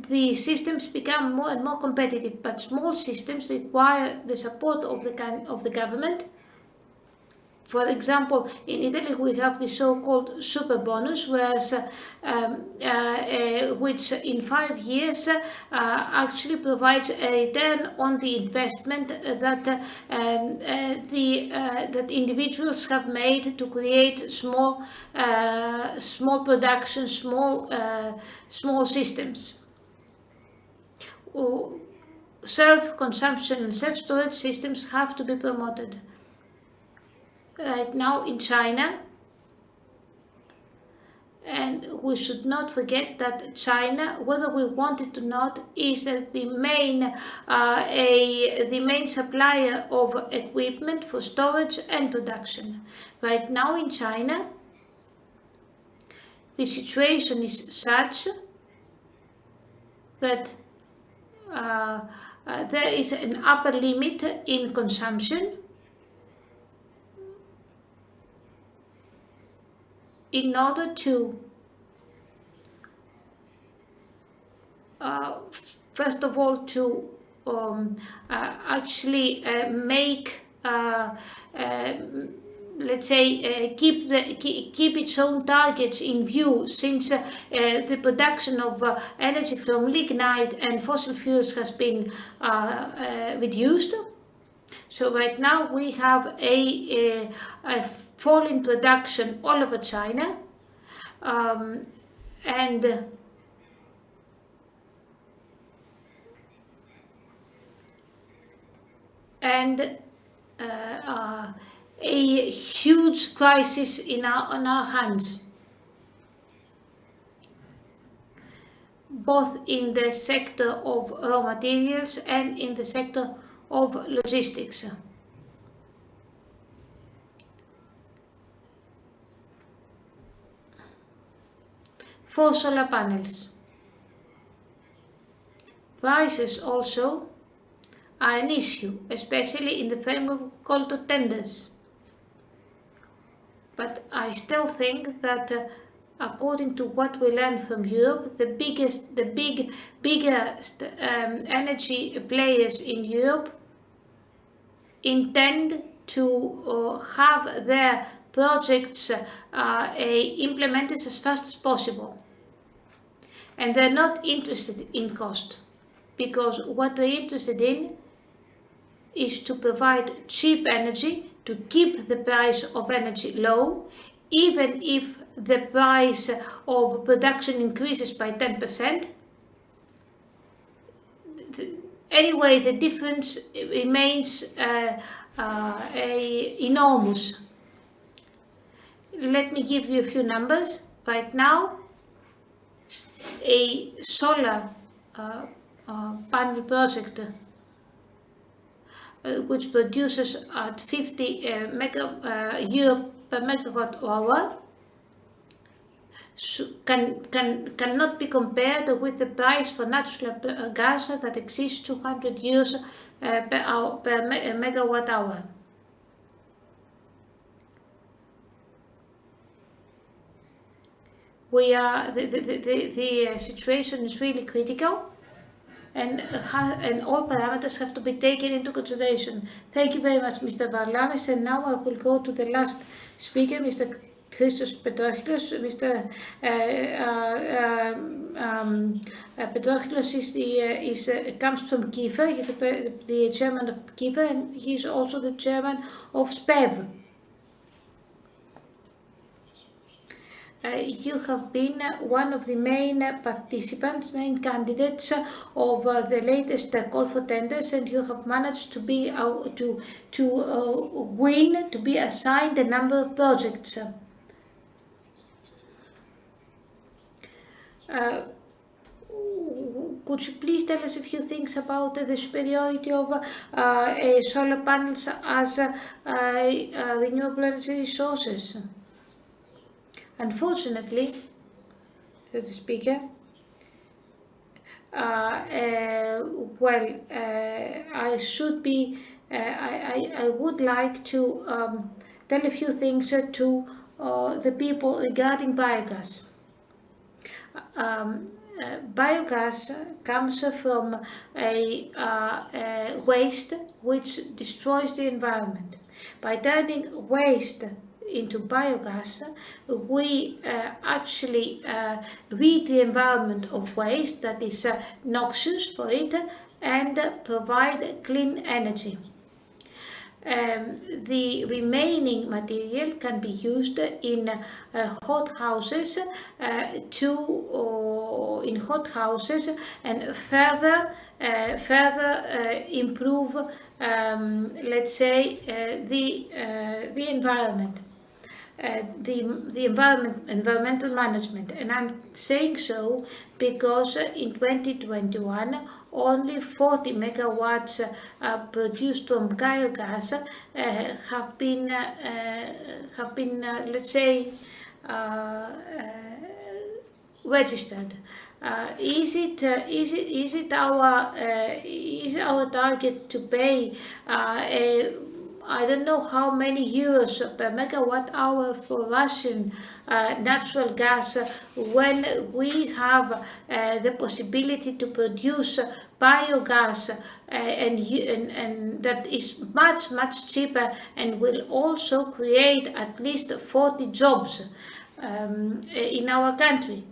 the systems become more and more competitive, but small systems require the support of the government. For example, in Italy we have the so-called super bonus, which in 5 years actually provides a return on the investment that individuals have made to create small production, small systems. Self-consumption and self-storage systems have to be promoted. Right now in China, and we should not forget that China, whether we want it or not, is the main supplier of equipment for storage and production. Right now in China, the situation is such that there is an upper limit in consumption in order to first of all to actually make let's say keep its own targets in view, since the production of energy from lignite and fossil fuels has been reduced. So right now we have a fall in production all over China, and a huge crisis on our hands. both in the sector of raw materials and in the sector of logistics. For solar panels, prices also are an issue, especially in the framework of call to tenders. But I still think that according to what we learned from Europe, the biggest energy players in Europe intend to have their projects implemented as fast as possible. And they're not interested in cost, because what they're interested in is to provide cheap energy, to keep the price of energy low, even if the price of production increases by 10%. Anyway, the difference remains enormous. Let me give you a few numbers. Right now, a solar panel project which produces at 50 euro per megawatt hour cannot be compared with the price for natural gas that exceeds 200 euros per megawatt hour. The situation is really critical, and all parameters have to be taken into consideration. Thank you very much, Mr. Varlamis, and now I will go to the last speaker, Mr. Christos Petrochilos. Mr. Petrochilos comes from Kiefer. He's the chairman of Kiefer, and he's also the chairman of SPEV. You have been one of the main participants, main candidates of the latest call for tenders, and you have managed to be win, to be assigned a number of projects. Could you please tell us a few things about the superiority of solar panels as renewable energy sources? Unfortunately, says the speaker, I would like to tell a few things to the people regarding biogas. Biogas comes from a waste which destroys the environment. By turning waste into biogas, we actually rid the environment of waste that is noxious for it and provide clean energy. The remaining material can be used in hot houses and further improve, let's say, the environment. The environmental management, and I'm saying so because in 2021 only 40 megawatts produced from biogas have been let's say registered. Is it our target to pay I don't know how many euros per megawatt hour for Russian natural gas when we have the possibility to produce biogas and that is much cheaper and will also create at least 40 jobs in our country.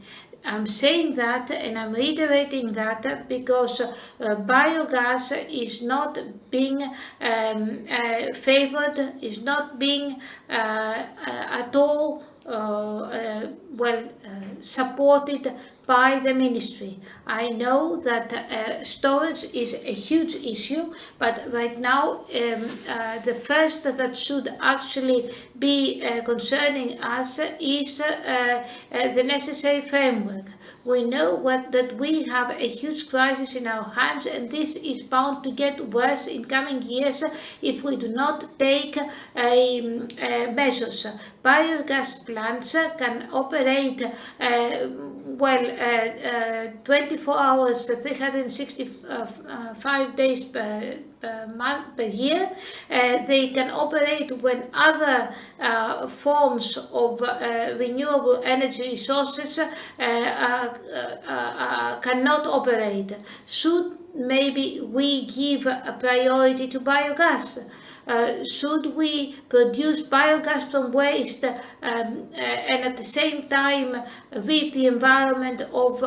I'm saying that and I'm reiterating that because biogas is not being favored, is not being at all supported by the ministry. I know that storage is a huge issue, but right now the first that should actually be concerning us is the necessary framework. We know that we have a huge crisis in our hands, and this is bound to get worse in coming years if we do not take measures. Biogas plants can operate 24 hours, 365 days per year. They can operate when other forms of renewable energy resources cannot operate. Should maybe we give a priority to biogas? Should we produce biogas from waste and at the same time rid the environment of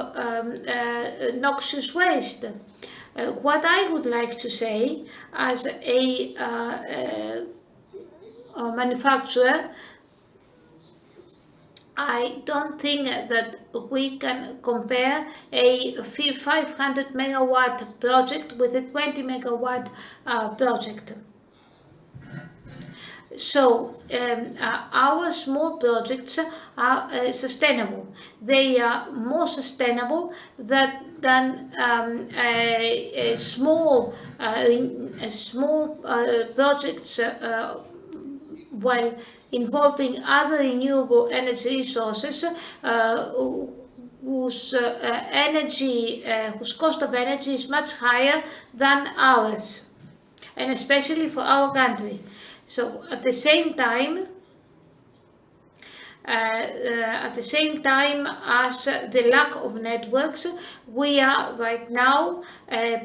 noxious waste? What I would like to say as a manufacturer, I don't think that we can compare a 500 megawatt project with a 20 megawatt project. So our small projects are sustainable. They are more sustainable than small projects involving other renewable energy resources whose cost of energy is much higher than ours, and especially for our country. So at the same time as the lack of networks, we are right now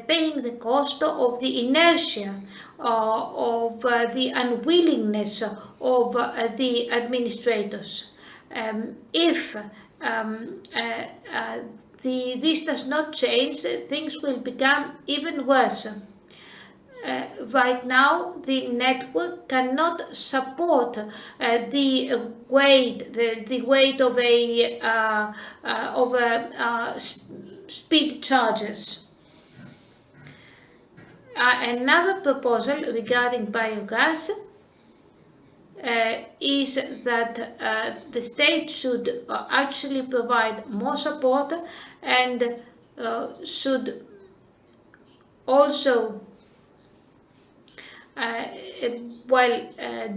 paying the cost of the inertia, of the unwillingness of the administrators. If this does not change, things will become even worse. Right now, the network cannot support the weight of a speed chargers. Another proposal regarding biogas is that the state should actually provide more support and should also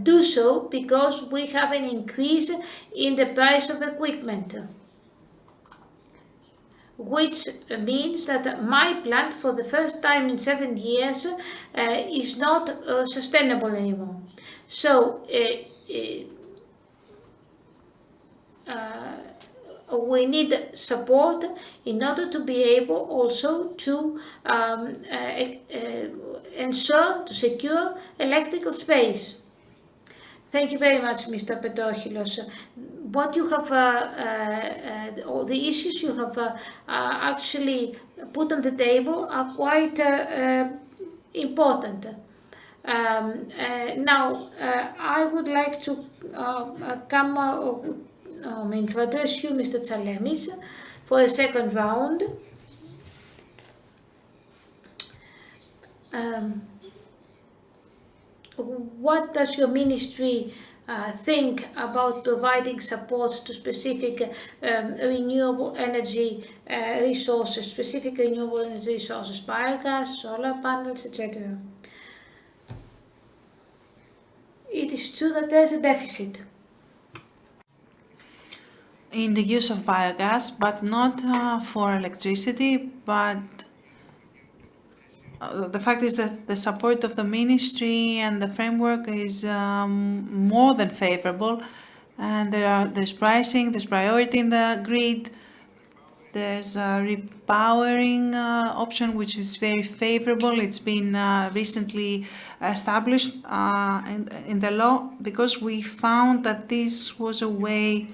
do so, because we have an increase in the price of equipment, which means that my plant, for the first time in 7 years, is not sustainable anymore. So we need support in order to be able also to ensure, to secure electrical space. Thank you very much, Mr. Petrochilos. What you have, all the issues you have actually put on the table are quite important. Now, I would like to to address you, Mr. Tsalemis, for a second round. What does your ministry think about providing support to specific renewable energy resources, biogas, solar panels, etc.? It is true that there's a deficit in the use of biogas, but not for electricity, but the fact is that the support of the ministry and the framework is more than favorable, and there's pricing, there's priority in the grid, there's a repowering option which is very favorable. It's been recently established in the law, because we found that this was a way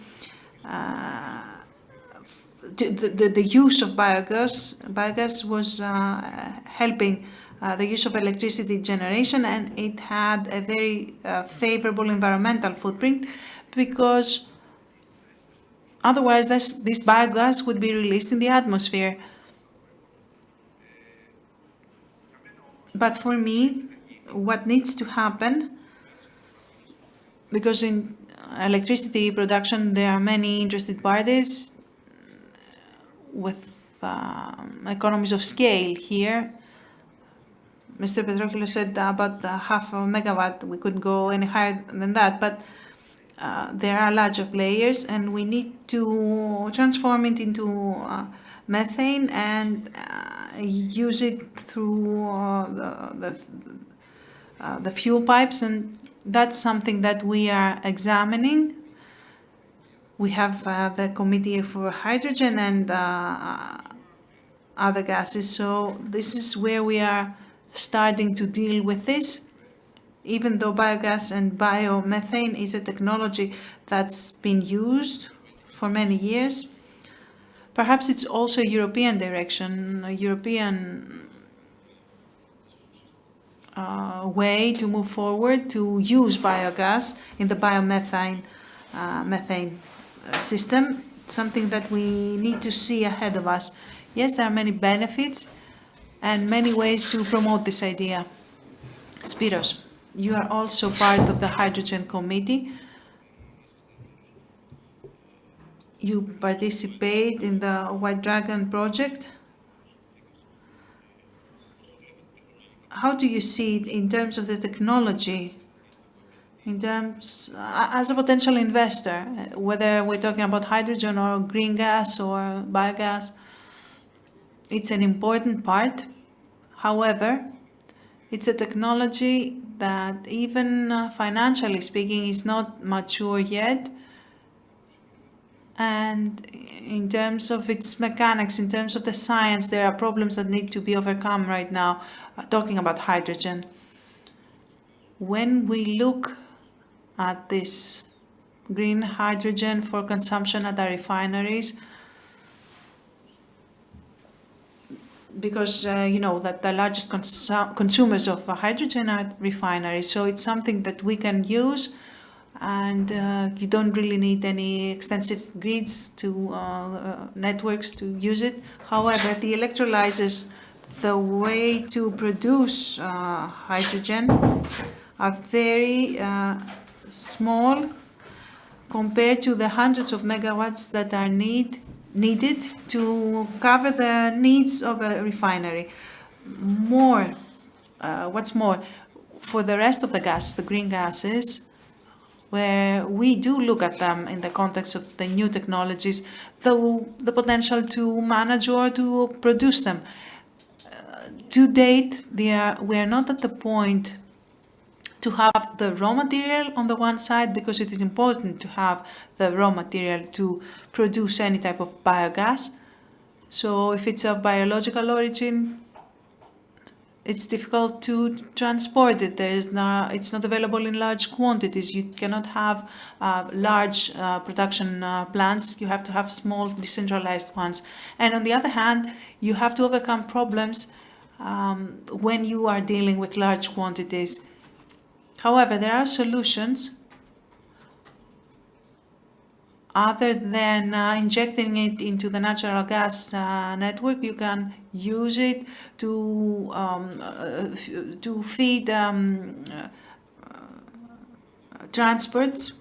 the use of biogas was helping the use of electricity generation, and it had a very favorable environmental footprint, because Otherwise, this biogas would be released in the atmosphere. But for me, what needs to happen, because in electricity production there are many interested parties with economies of scale here. Mr. Petrokilos said about half a megawatt, we couldn't go any higher than that, but there are larger players and we need to transform it into methane and use it through the fuel pipes, and that's something that we are examining. We have the Committee for Hydrogen and other gases, so this is where we are starting to deal with this. Even though biogas and biomethane is a technology that's been used for many years, perhaps it's also a European direction, a European way to move forward to use biogas in the biomethane methane system, something that we need to see ahead of us. Yes, there are many benefits and many ways to promote this idea. Spiros, you are also part of the Hydrogen Committee. You participate in the White Dragon project. How do you see it in terms of the technology, in terms, as a potential investor, whether we're talking about hydrogen or green gas or biogas? It's an important part. However, it's a technology that even financially speaking is not mature yet. And in terms of its mechanics, in terms of the science, there are problems that need to be overcome right now, talking about hydrogen. When we look at this green hydrogen for consumption at our refineries, because you know that the largest consumers of hydrogen are refineries, so it's something that we can use, and you don't really need any extensive grids to networks to use it. However, the electrolyzers, the way to produce hydrogen, are very small compared to the hundreds of megawatts that are needed to cover the needs of a refinery. What's more, for the rest of the gases, the green gases, where we do look at them in the context of the new technologies, the potential to manage or to produce them. To date, we are not at the point to have the raw material on the one side, because it is important to have the raw material to produce any type of biogas. So if it's of biological origin, it's difficult to transport it. It's not available in large quantities. You cannot have large production plants. You have to have small decentralized ones. And on the other hand, you have to overcome problems when you are dealing with large quantities. However, there are solutions other than injecting it into the natural gas network. You can use it to feed transports.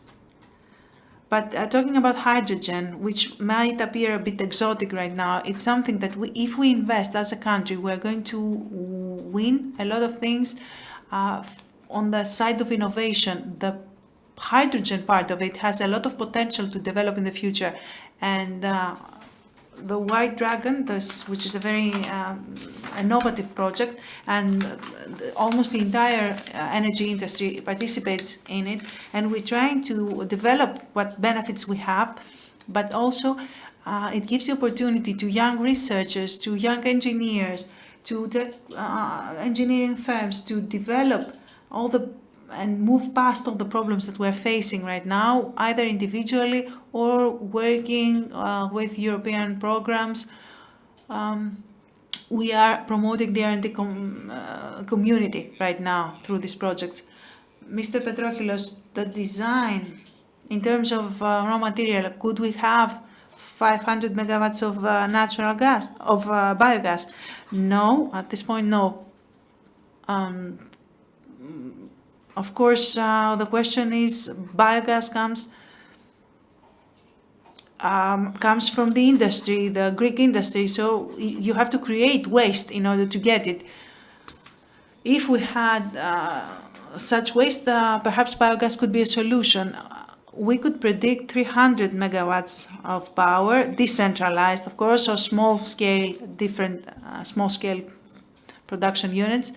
But talking about hydrogen, which might appear a bit exotic right now, it's something that if we invest as a country, we're going to win a lot of things on the side of innovation. The hydrogen part of it has a lot of potential to develop in the future. And the White Dragon, which is a very innovative project, and almost the entire energy industry participates in it, and we're trying to develop what benefits we have, but also it gives the opportunity to young researchers, to young engineers, to engineering firms to develop and move past all the problems that we're facing right now, either individually or working with European programs. We are promoting the R&D community right now through these projects. Mr. Petrokilos, the design, in terms of raw material, could we have 500 megawatts of natural gas, of biogas? No, at this point, no. Of course, the question is, biogas comes from the industry, the Greek industry, so you have to create waste in order to get it. If we had such waste, perhaps biogas could be a solution. We could predict 300 megawatts of power, decentralized, of course, or small-scale, different small-scale production units.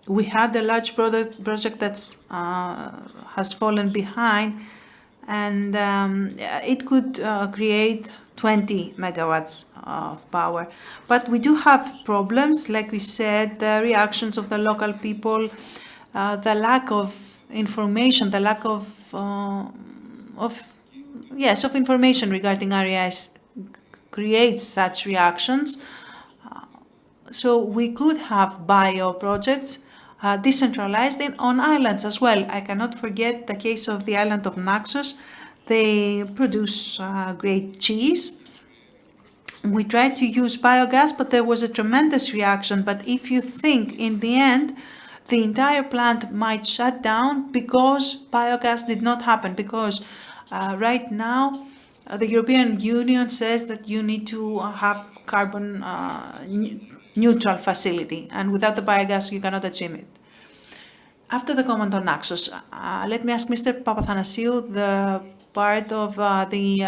We had a large project that has fallen behind, and it could create 20 megawatts of power. But we do have problems, like we said, the reactions of the local people, the lack of information, the lack of information regarding RES creates such reactions. So we could have bio projects decentralized on islands as well. I cannot forget the case of the island of Naxos. They produce great cheese. We tried to use biogas, but there was a tremendous reaction. But if you think in the end, the entire plant might shut down because biogas did not happen, because right now the European Union says that you need to have carbon neutral facility, and without the biogas you cannot achieve it. After the comment on Naxos, let me ask Mr. Papathanasiou, the part of the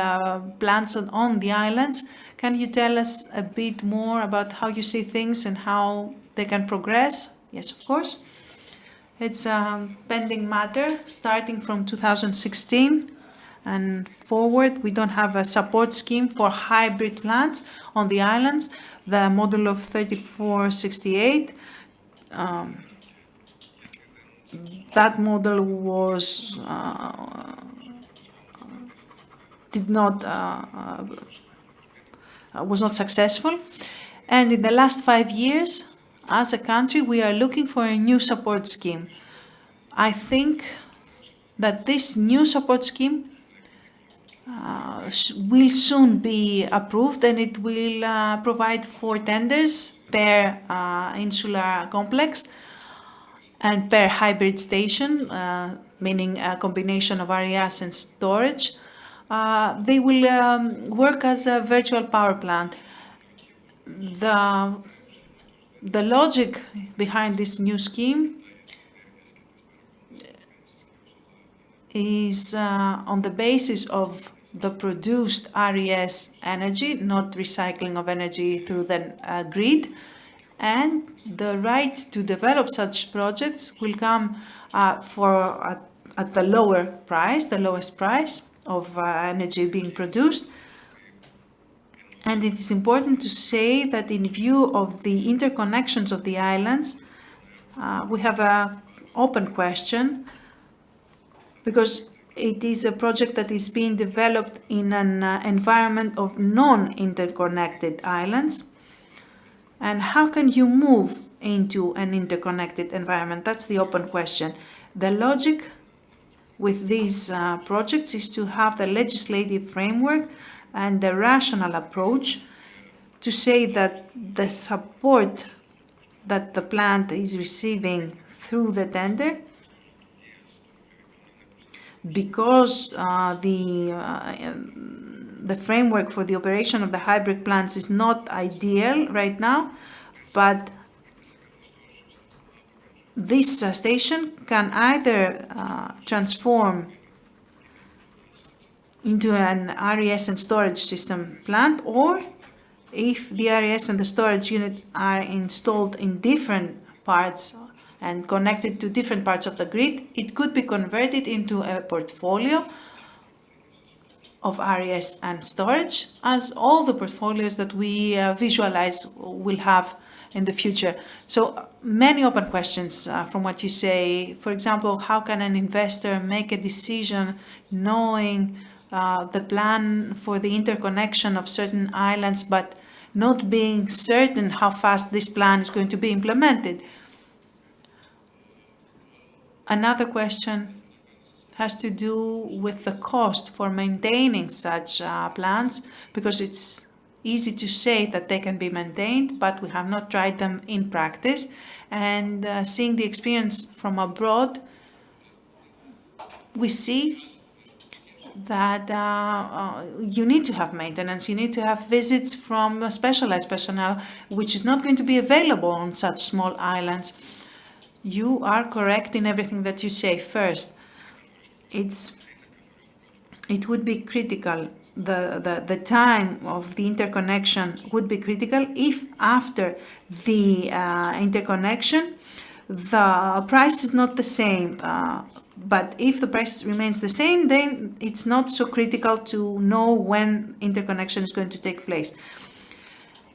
plants on the islands. Can you tell us a bit more about how you see things and how they can progress? Yes, of course. It's a pending matter starting from 2016 and forward. We don't have a support scheme for hybrid plants on the islands. The model of 3468, that model was not successful, and in the last 5 years, as a country, we are looking for a new support scheme. I think that this new support scheme will soon be approved, and it will provide 4 tenders per insular complex and per hybrid station, meaning a combination of RES and storage. They will work as a virtual power plant. The logic behind this new scheme is on the basis of the produced RES energy, not recycling of energy through the grid, and the right to develop such projects will come at the lower price, the lowest price of energy being produced. And it is important to say that in view of the interconnections of the islands, we have an open question, because it is a project that is being developed in an environment of non-interconnected islands. And how can you move into an interconnected environment? That's the open question. The logic with these projects is to have the legislative framework and the rational approach to say that the support that the plant is receiving through the tender, because the framework for the operation of the hybrid plants is not ideal right now, but this station can either transform into an RES and storage system plant, or if the RES and the storage unit are installed in different parts and connected to different parts of the grid, it could be converted into a portfolio of RES and storage, as all the portfolios that we visualize will have in the future. So many open questions from what you say. For example, how can an investor make a decision knowing the plan for the interconnection of certain islands, but not being certain how fast this plan is going to be implemented? Another question has to do with the cost for maintaining such plants, because it's easy to say that they can be maintained, but we have not tried them in practice. And seeing the experience from abroad, we see that you need to have maintenance, you need to have visits from specialized personnel, which is not going to be available on such small islands. You are correct in everything that you say. First, it would be critical. The time of the interconnection would be critical if after the interconnection the price is not the same. But if the price remains the same, then it's not so critical to know when interconnection is going to take place.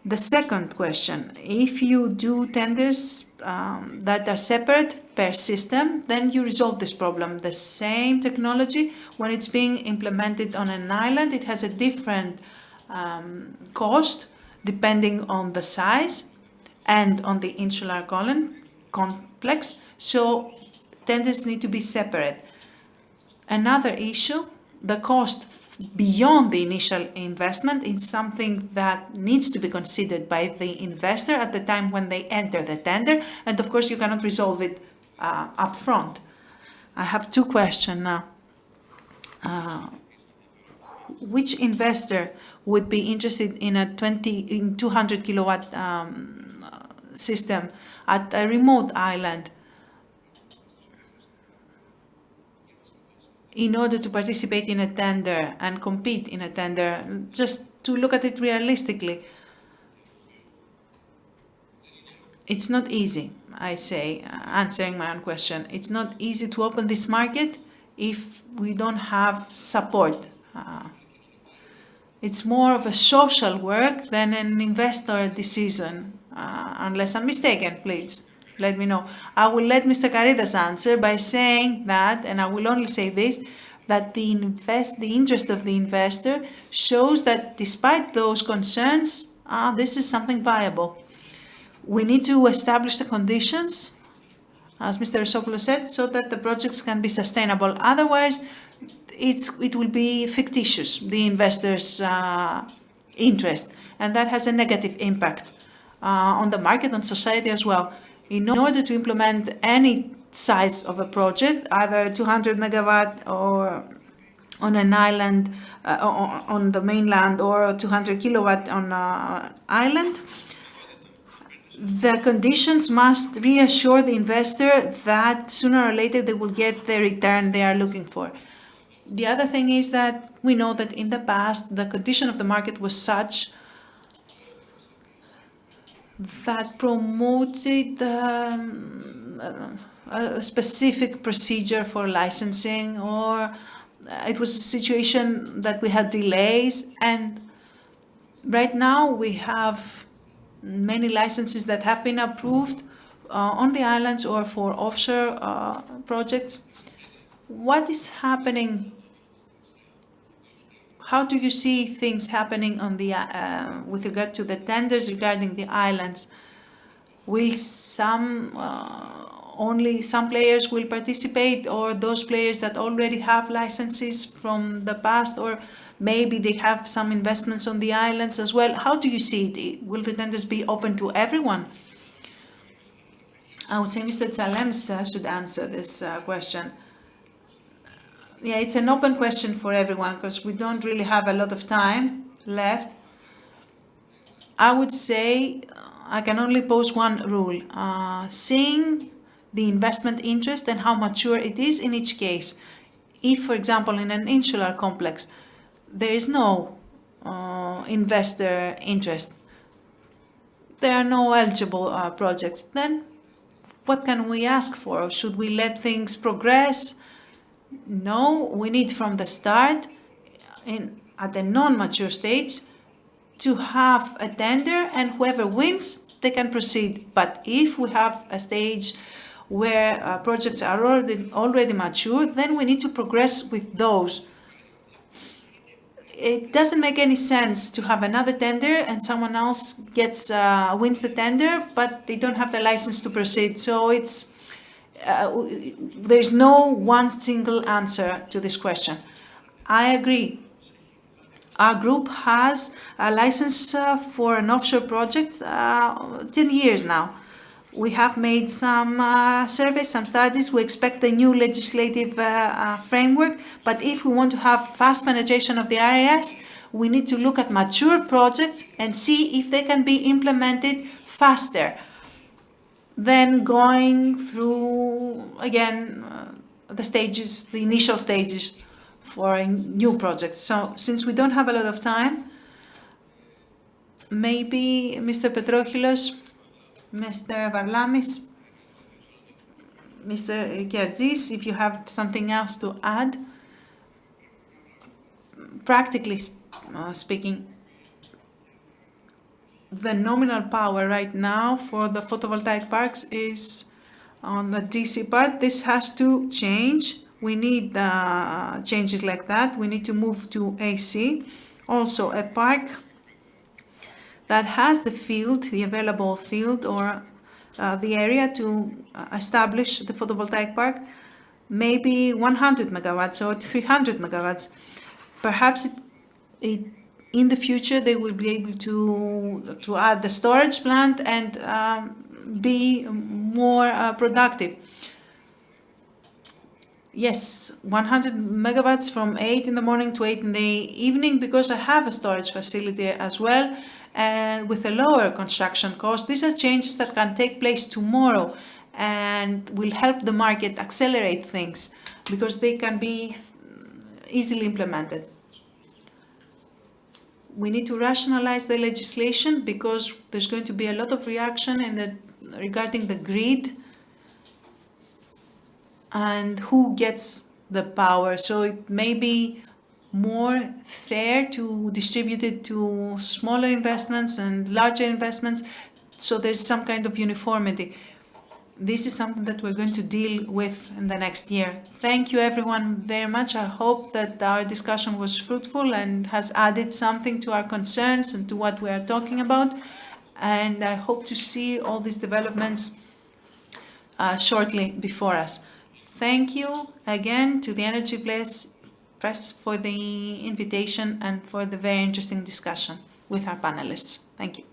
The second question, if you do tenders that are separate per system, then you resolve this problem. The same technology, when it's being implemented on an island, it has a different cost depending on the size and on the insular complex. So tenders need to be separate. Another issue, the cost beyond the initial investment is something that needs to be considered by the investor at the time when they enter the tender, and of course you cannot resolve it up front. I have two questions now. Which investor would be interested in a 200 kilowatt system at a remote island in order to participate in a tender and compete in a tender? Just to look at it realistically, it's not easy, I say, answering my own question. It's not easy to open this market if we don't have support. It's more of a social work than an investor decision, unless I'm mistaken, please. Let me know. I will let Mr. Karidas answer by saying that, and I will only say this, that the interest of the investor shows that despite those concerns, this is something viable. We need to establish the conditions, as Mr. Risopoulos said, so that the projects can be sustainable. Otherwise, it will be fictitious, the investor's interest, and that has a negative impact on the market, on society as well. In order to implement any size of a project, either 200 megawatt or on an island, on the mainland, or 200 kilowatt on an island, the conditions must reassure the investor that sooner or later they will get the return they are looking for. The other thing is that we know that in the past, the condition of the market was such that promoted a specific procedure for licensing, or it was a situation that we had delays. And right now we have many licenses that have been approved on the islands or for offshore projects. What is happening? How do you see things happening on the with regard to the tenders regarding the islands? Will only some players will participate, or those players that already have licenses from the past, or maybe they have some investments on the islands as well? How do you see it? Will the tenders be open to everyone? I would say Mr. Tsalems should answer this question. Yeah, it's an open question for everyone because we don't really have a lot of time left. I would say I can only pose one rule. Seeing the investment interest and how mature it is in each case. If, for example, in an insular complex, there is no investor interest, there are no eligible projects, then what can we ask for? Should we let things progress? No, we need from the start, at a non-mature stage, to have a tender, and whoever wins, they can proceed. But if we have a stage where projects are already mature, then we need to progress with those. It doesn't make any sense to have another tender and someone else wins the tender, but they don't have the license to proceed. So it's there's no one single answer to this question. I agree. Our group has a license for an offshore project 10 years now. We have made some surveys, some studies. We expect a new legislative framework. But if we want to have fast penetration of the RAS, we need to look at mature projects and see if they can be implemented faster than going through, again, the stages, the initial stages for new projects. So since we don't have a lot of time, maybe Mr. Petrochilos, Mr. Varlamis, Mr. Kiadzis, if you have something else to add. Practically speaking, the nominal power right now for the photovoltaic parks is on the DC part. This has to change. We need changes like that. We need to move to AC. Also, a park that has the field, the available field, or the area to establish the photovoltaic park, maybe 100 megawatts or 300 megawatts. Perhaps in the future they will be able to add the storage plant and be more productive. Yes, 100 megawatts from 8 in the morning to 8 in the evening, because I have a storage facility as well, and with a lower construction cost. These are changes that can take place tomorrow and will help the market accelerate things because they can be easily implemented. We need to rationalize the legislation because there's going to be a lot of reaction regarding the grid and who gets the power. So it may be more fair to distribute it to smaller investments and larger investments, so there's some kind of uniformity. This is something that we're going to deal with in the next year. Thank you everyone very much. I hope that our discussion was fruitful and has added something to our concerns and to what we are talking about. And I hope to see all these developments shortly before us. Thank you again to the Energy Press for the invitation and for the very interesting discussion with our panelists. Thank you.